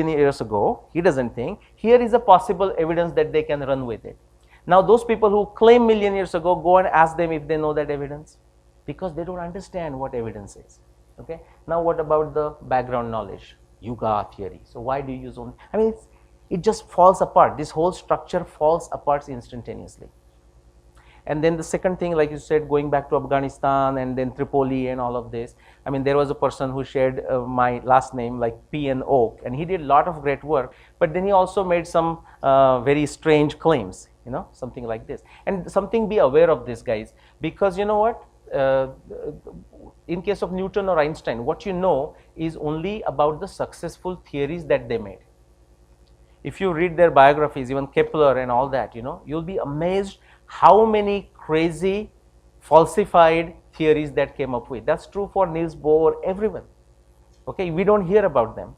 years ago, he doesn't think, here is a possible evidence that they can run with it. Now those people who claim 1 million years ago, go and ask them if they know that evidence, because they don't understand what evidence is, okay. Now what about the background knowledge, Yuga theory? So why do you use only, I mean, it just falls apart. This whole structure falls apart instantaneously. And then the second thing, like you said, going back to Afghanistan and then Tripoli and all of this, I mean, there was a person who shared my last name like P and Oak, and he did a lot of great work, but then he also made some very strange claims, you know, something like this. And something, be aware of this, guys, because you know what, in case of Newton or Einstein, what you know is only about the successful theories that they made. If you read their biographies, even Kepler and all that, you know, you'll be amazed how many crazy falsified theories that came up with. That's true for Niels Bohr, everyone, okay. We don't hear about them,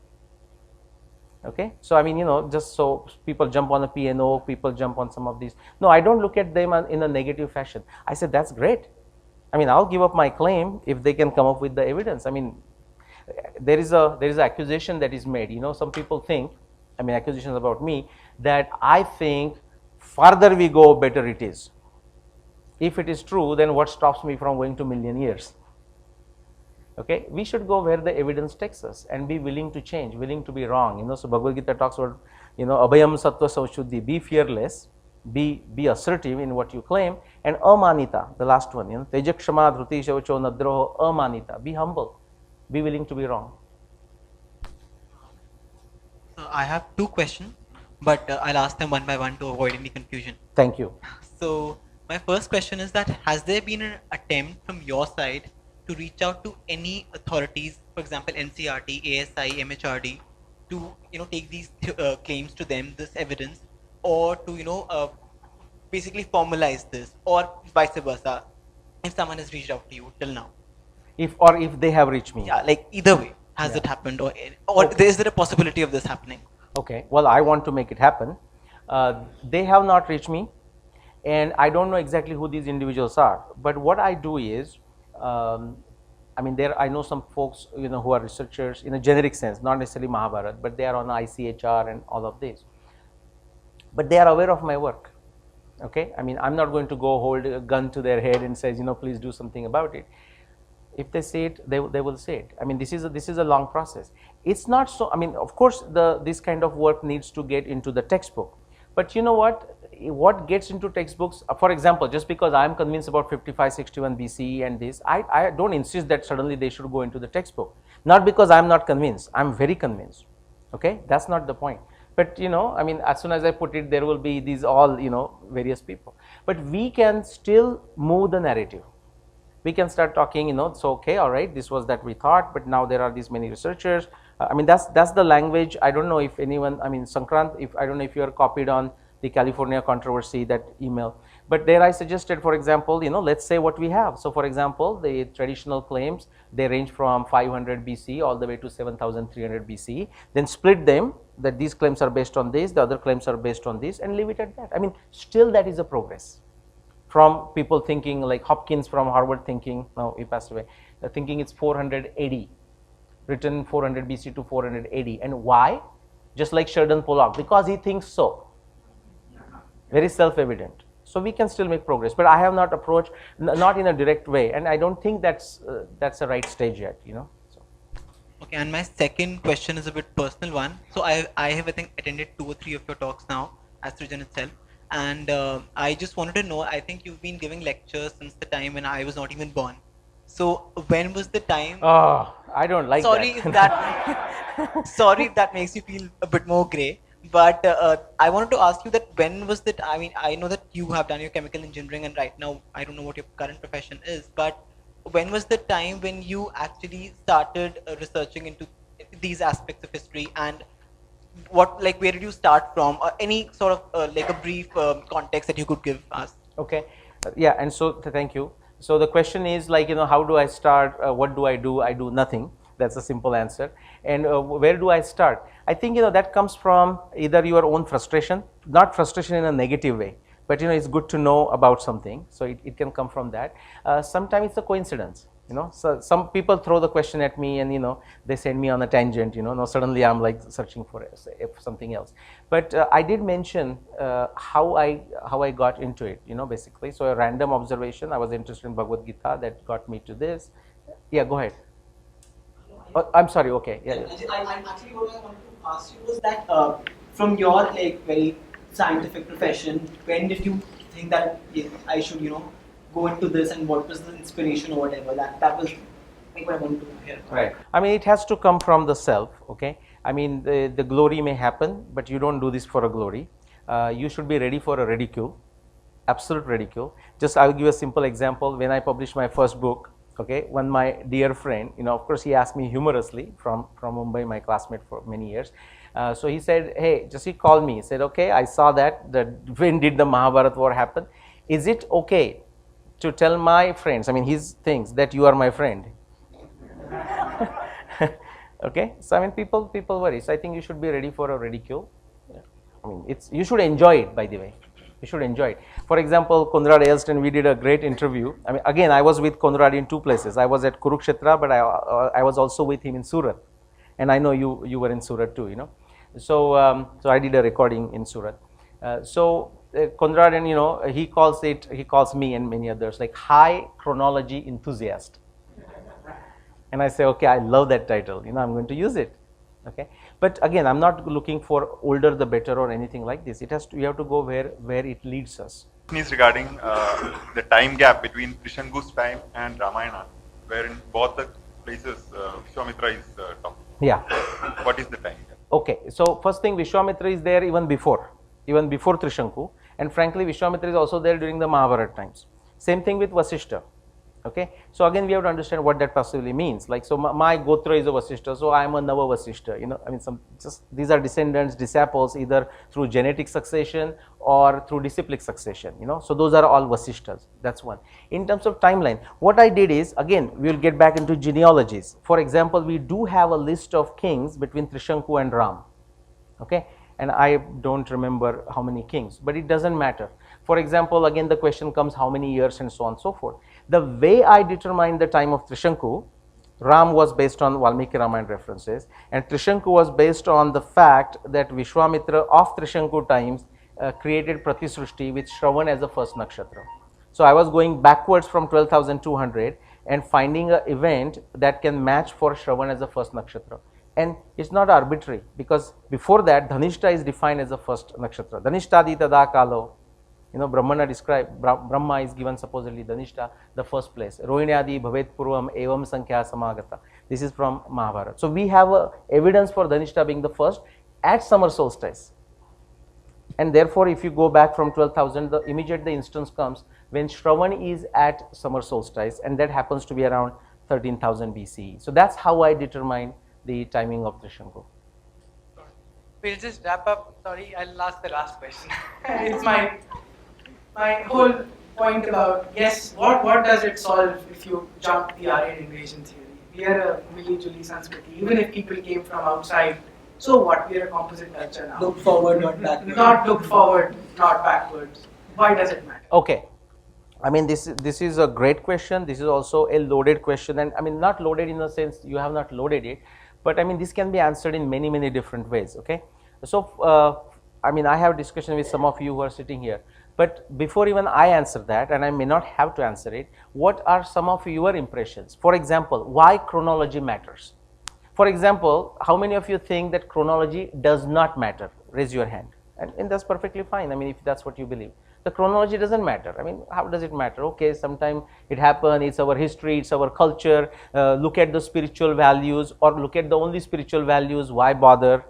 okay. So I mean, you know, just so people jump on a P&O, people jump on some of these. No, I don't look at them in a negative fashion. I said, that's great. I mean, I'll give up my claim if they can come up with the evidence. I mean, there is a accusation that is made, you know, some people think, I mean, accusations about me, that I think farther we go, better it is. If it is true, then what stops me from going to 1 million years? Okay, we should go where the evidence takes us and be willing to change, willing to be wrong. You know, so Bhagavad Gita talks about, you know, abhayam sattva sauchuddhi, be fearless, be assertive in what you claim, and amanita, the last one, you know, tejakshama dhruti shaucho nadroho amanita, be humble, be willing to be wrong. I have 2 questions, but I'll ask them one by one to avoid any confusion. Thank you. So my first question is that, has there been an attempt from your side to reach out to any authorities, for example, NCERT, ASI, MHRD, to, you know, take these claims to them, this evidence, or to, you know, basically formalize this, or vice versa, if someone has reached out to you till now? If they have reached me. Yeah, like either way, has it happened, or okay. Is there a possibility of this happening? Okay, well, I want to make it happen. They have not reached me. and I don't know exactly who these individuals are. But what I do is, I mean, I know some folks, who are researchers in a generic sense, not necessarily Mahabharata, but they are on ICHR and all of this. But they are aware of my work. Okay, I mean, I'm not going to go hold a gun to their head and say, please do something about it. If they say it, they will say it. I mean, this is a long process. It's not so. I mean, of course, this kind of work needs to get into the textbook. But you know what? What gets into textbooks? For example, just because I'm convinced about 5561 BCE and this, I don't insist that suddenly they should go into the textbook. Not because I'm not convinced. I'm very convinced. Okay, that's not the point. But I mean, as soon as I put it, there will be these all various people. But we can still move the narrative. We can start talking, so okay, all right, this was that we thought, but now there are these many researchers. I mean, that's the language. I don't know if anyone, I mean, Sankrant, I don't know if you are copied on the California controversy, that email. But there I suggested, for example, let's say what we have. So for example, the traditional claims, they range from 500 BC all the way to 7300 BCE. Then split them, that these claims are based on this, the other claims are based on this, and leave it at that. I mean, still that is a progress. From people thinking like Hopkins from Harvard thinking, no, he passed away, thinking it's 480, written 400 BC to 480. And why? Just like Sheridan Pollock, because he thinks so. Very self-evident. So we can still make progress, but I have not approached, not in a direct way, and I don't think that's the right stage yet, So. Okay, and my second question is a bit personal one. So I have, I think, attended 2 or 3 of your talks now, Astrogen itself. And I just wanted to know, I think you've been giving lectures since the time when I was not even born. So when was the time? Oh, I don't like sorry that. Sorry if that makes you feel a bit more grey. But I wanted to ask you that when was that, I mean, I know that you have done your chemical engineering and right now, I don't know what your current profession is, but when was the time when you actually started researching into these aspects of history, and what, like, where did you start from, or any sort of like a brief context that you could give us? Okay, yeah, and so thank you. So the question is like, how do I start? What do? I do nothing. That's a simple answer. And where do I start? I think that comes from either your own frustration, not frustration in a negative way, but it's good to know about something. So it can come from that. Sometimes it's a coincidence. So some people throw the question at me and they send me on a tangent, now suddenly I'm like searching for something else. But I did mention how I got into it, basically. So a random observation, I was interested in Bhagavad Gita, that got me to this. Yeah, go ahead. Oh, I'm sorry, okay. Yeah. I actually, what I wanted to ask you was that from your like very scientific profession, when did you think that I should go into this, and what was the inspiration or whatever? That was like what I wanted to hear. Right. I mean, it has to come from the self. Okay. I mean, the glory may happen, but you don't do this for a glory. You should be ready for a ridicule, absolute ridicule. Just I'll give a simple example. When I published my first book, okay, when my dear friend, of course, he asked me humorously from Mumbai, my classmate for many years. So he said, hey, just he called me. He said, okay, I saw that when did the Mahabharata war happen? Is it okay to tell my friends, I mean his things, that you are my friend? Okay, so I mean people worry. So I think you should be ready for a ridicule. Yeah. I mean you should enjoy it, by the way. You should enjoy it. For example, Konrad Elston, we did a great interview. I mean, again, I was with Konrad in 2 places. I was at Kurukshetra, but I was also with him in Surat, and I know you were in Surat too. So so I did a recording in Surat. Konrad, and he calls me and many others like high chronology enthusiast, and I say, okay, I love that title. I'm going to use it. Okay, but again, I'm not looking for older the better or anything like this. You have to go where it leads us. Is regarding the time gap between Trishanku's time and Ramayana, where in both the places Vishwamitra is talking. Yeah. What is the time gap? Okay, so first thing, Vishwamitra is there even before Trishanku, and frankly, Vishwamitra is also there during the Mahabharata times. Same thing with Vasishta. Okay, so again we have to understand what that possibly means. Like, so my Gotra is a Vasishta, so I am a Nava Vasishta. I mean, these are descendants, disciples, either through genetic succession or through disciplic succession. So those are all Vasishtas. That's one. In terms of timeline, what I did is, again, we will get back into genealogies. For example, we do have a list of kings between Trishanku and Ram. Okay, and I don't remember how many kings, but it doesn't matter. For example, again the question comes how many years and so on and so forth. The way I determined the time of Trishanku, Ram was based on Valmiki Ramayana references, and Trishanku was based on the fact that Vishwamitra of Trishanku times created Pratisrushti with Shravan as the first nakshatra. So I was going backwards from 12,200 and finding an event that can match for Shravan as the first nakshatra. And it's not arbitrary, because before that Dhanishta is defined as the first nakshatra. Dhanishtadi tada kalo. Brahmana described, Brahma is given supposedly Dhanishta, the first place. Rohinyadi bhavet purvam evam sankhya samagata. This is from Mahabharata. So we have evidence for Dhanishta being the first at summer solstice. And therefore, if you go back from 12,000, the immediate the instance comes when Shravan is at summer solstice, and that happens to be around 13,000 BCE. So that's how I determine the timing of Trishanku. We'll just wrap up. Sorry, I'll ask the last question. It's my whole point about, yes, what does it solve if you jump the Aryan invasion theory? We are a Mili-Juli Sanskriti, even if people came from outside. So what? We are a composite culture now. Look forward, not backward. Not look forward, not backwards. Why does it matter? Okay. I mean, this is a great question. This is also a loaded question, and I mean, not loaded in the sense you have not loaded it, but I mean, this can be answered in many, many different ways. Okay. So, I mean, I have a discussion with some of you who are sitting here. But before even I answer that, and I may not have to answer it, what are some of your impressions? For example, why chronology matters? For example, how many of you think that chronology does not matter? Raise your hand. And that's perfectly fine. I mean, if that's what you believe. The chronology doesn't matter. I mean, how does it matter? Okay, sometime it happened, it's our history, it's our culture. Look at the spiritual values, or look at the only spiritual values, why bother?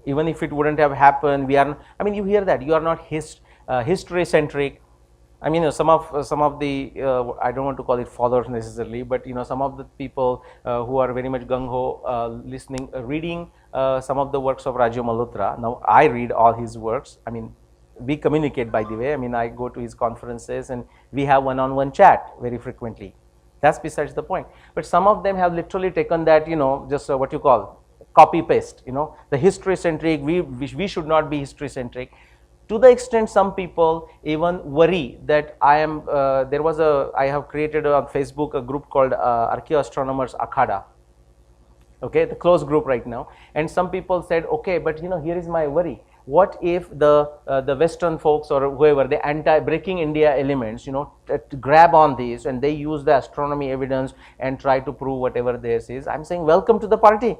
Even if it wouldn't have happened, we are, I mean, you hear that, you are not history centric. I mean, some of the I don't want to call it fathers necessarily, but some of the people who are very much gung ho reading some of the works of Raja Malhotra. Now I read all his works. I mean, we communicate, by the way. I mean, I go to his conferences and we have one-on-one chat very frequently. That's besides the point. But some of them have literally taken that, just what you call copy paste. The history centric. We should not be history centric. To the extent some people even worry that I have created on Facebook a group called Archaeoastronomers Akhada. Okay, the closed group right now. And some people said, okay, but here is my worry. What if the Western folks or whoever, the anti-breaking India elements, grab on these and they use the astronomy evidence and try to prove whatever theirs is? I'm saying, welcome to the party.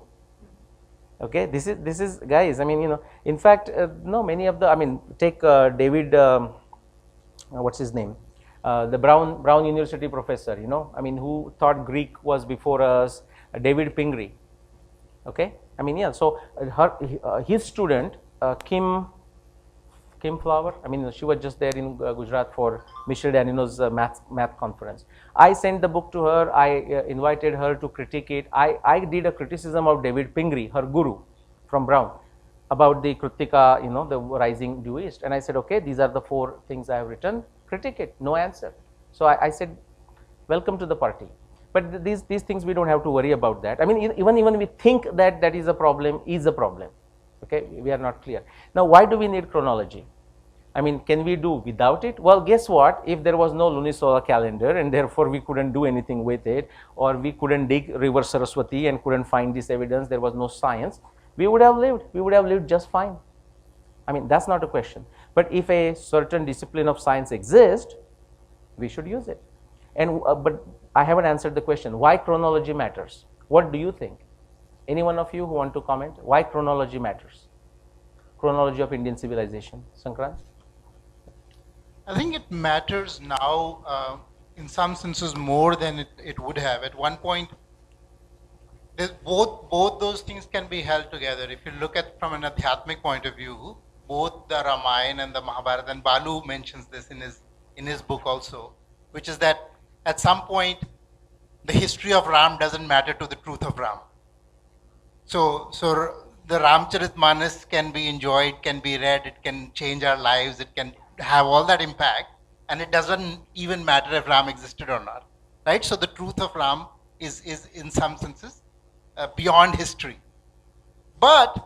Okay, this is guys. I mean, in fact, no, many of the. I mean, take David. What's his name? The Brown University professor. I mean, who thought Greek was before us? David Pingree. Okay, I mean, yeah. So his student Kim Flower. I mean, she was just there in Gujarat for Michel Danino's math conference. I sent the book to her. I invited her to critique it. I did a criticism of David Pingree, her guru from Brown, about the Kritika, the rising deist. And I said, okay, these are the 4 things I have written. Critique it. No answer. So I said, welcome to the party. But these things we don't have to worry about that. I mean, even we think that is a problem. Okay, we are not clear. Now, why do we need chronology? I mean, can we do without it? Well, guess what? If there was no lunisolar calendar and therefore we couldn't do anything with it, or we couldn't dig River Saraswati and couldn't find this evidence, there was no science, we would have lived just fine. I mean, that's not a question. But if a certain discipline of science exists, we should use it. And but I haven't answered the question, why chronology matters? What do you think? Any one of you who want to comment? Why chronology matters? Chronology of Indian civilization. Sankrant? I think it matters now in some senses more than it would have. At one point, both those things can be held together. If you look at from an Adhyatmic point of view, both the Ramayana and the Mahabharata, and Balu mentions this in his book also, which is that at some point, the history of Ram doesn't matter to the truth of Ram. So the Ramcharitmanas can be enjoyed, can be read, it can change our lives, it can have all that impact, and it doesn't even matter if Ram existed or not, right? So the truth of Ram is in some senses beyond history. But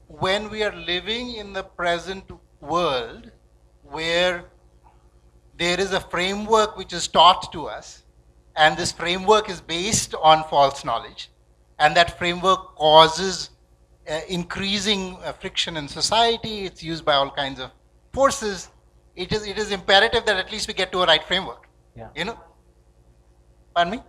when we are living in the present world, where there is a framework which is taught to us, and this framework is based on false knowledge, and that framework causes increasing friction in society. It's used by all kinds of forces. It is imperative that at least we get to a right framework. Yeah. You know? Pardon me?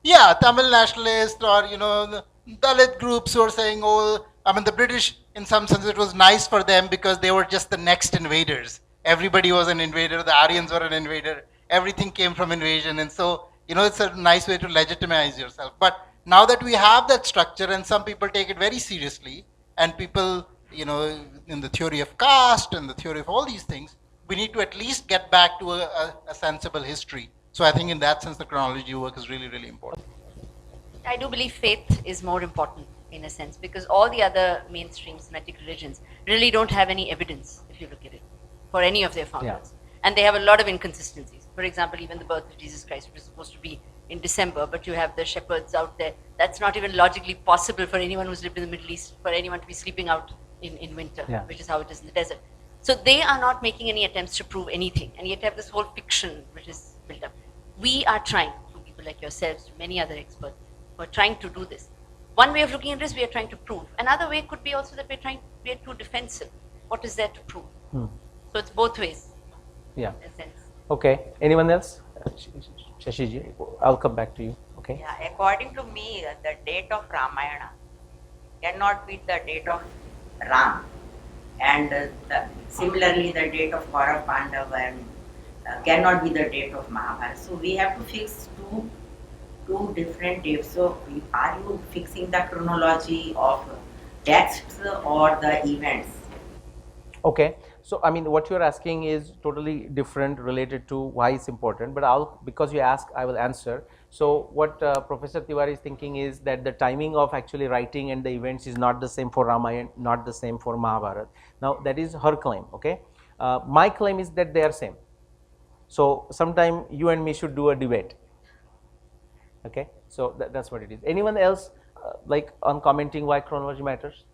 Yeah, Tamil nationalists or, you know, the Dalit groups who are saying, oh, I mean, the British, in some sense, it was nice for them because they were just the next invaders. Everybody was an invader. The Aryans were an invader. Everything came from invasion. And so, you know, it's a nice way to legitimize yourself. But now that we have that structure, and some people take it very seriously, and people, you know, in the theory of caste and the theory of all these things, we need to at least get back to a sensible history. So I think in that sense, the chronology work is really, really important. I do believe faith is more important in a sense, because all the other mainstream Semitic religions really don't have any evidence, if you look at it, for any of their founders. Yeah. And they have a lot of inconsistencies. For example, even the birth of Jesus Christ, which is supposed to be in December, but you have the shepherds out there. That's not even logically possible for anyone who's lived in the Middle East, for anyone to be sleeping out in winter, Yeah. which is how it is in the desert. So they are not making any attempts to prove anything, and yet have this whole fiction which is built up. We are trying, through people like yourselves, many other experts, who are trying to do this. One way of looking at this, we are trying to prove. Another way could be also that we are too defensive. What is there to prove? So it's both ways, Yeah. in a sense. Okay. Anyone else? Shashiji, I'll come back to you. Okay. Yeah, according to me, the date of Ramayana cannot be the date of Ram, and similarly the date of Kaurav Pandava and cannot be the date of Mahabharata. So we have to fix two different dates. So are you fixing the chronology of texts or the events? Okay. So, I mean, what you're asking is totally different related to why it's important, but because you ask, I will answer. So, what Professor Tiwari is thinking is that the timing of actually writing and the events is not the same for Ramayana, not the same for Mahabharata. Now, that is her claim, okay? My claim is that they are same. So, sometime you and me should do a debate, okay? So, that's what it is. Anyone else like on commenting why chronology matters?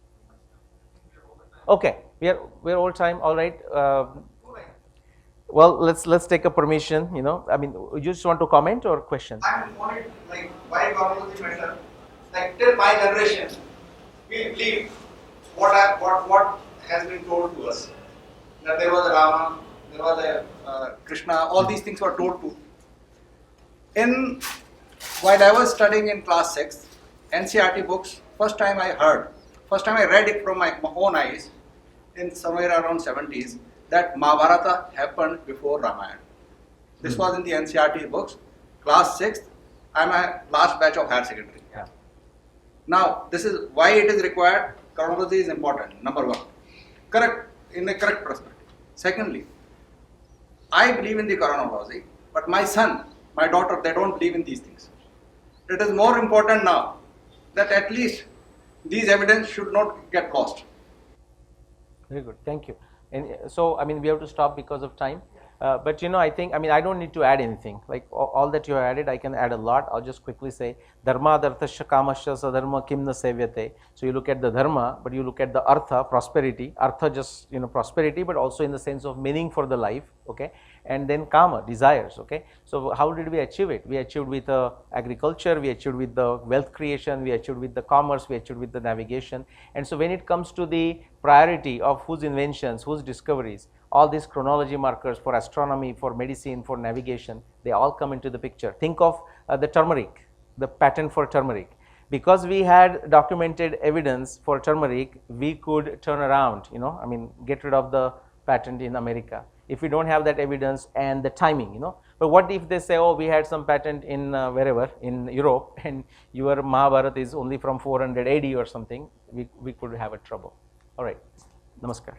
Okay, we're all time. All right. Well, let's take a permission. You know, I mean, you just want to comment or question? I wanted like why chronology matter. Like till my generation, we believe what has been told to us, that there was a Rama, there was a Krishna. All these things were told to. While I was studying in class 6, NCERT books. First time I read it from my own eyes, in somewhere around 70s, that Mahabharata happened before Ramayana. This was in the NCERT books, class 6th. I'm a last batch of higher secondary. Yeah. Now, this is why it is required. Chronology is important, number one. Correct, in a correct perspective. Secondly, I believe in the chronology, but my son, my daughter, they don't believe in these things. It is more important now that at least these evidence should not get lost. Very good, thank you. And so, I mean, we have to stop because of time. But you know, I think, I mean, I don't need to add anything. Like all that you have added, I can add a lot. I'll just quickly say, Dharma-Artha-Kama sadharma kim na sevyate. So you look at the dharma, but you look at the artha, prosperity. Artha just, you know, prosperity, but also in the sense of meaning for the life, okay? And then kama, desires, okay? So how did we achieve it? We achieved with agriculture, we achieved with the wealth creation, we achieved with the commerce, we achieved with the navigation. And so when it comes to the priority of whose inventions, whose discoveries, all these chronology markers for astronomy, for medicine, for navigation, they all come into the picture. Think of the turmeric, the patent for turmeric. Because we had documented evidence for turmeric, we could turn around, you know, I mean, get rid of the patent in America. If we don't have that evidence and the timing, you know. But what if they say, oh, we had some patent in wherever, in Europe, and your Mahabharata is only from 400 AD or something, we could have a trouble. All right, namaskar.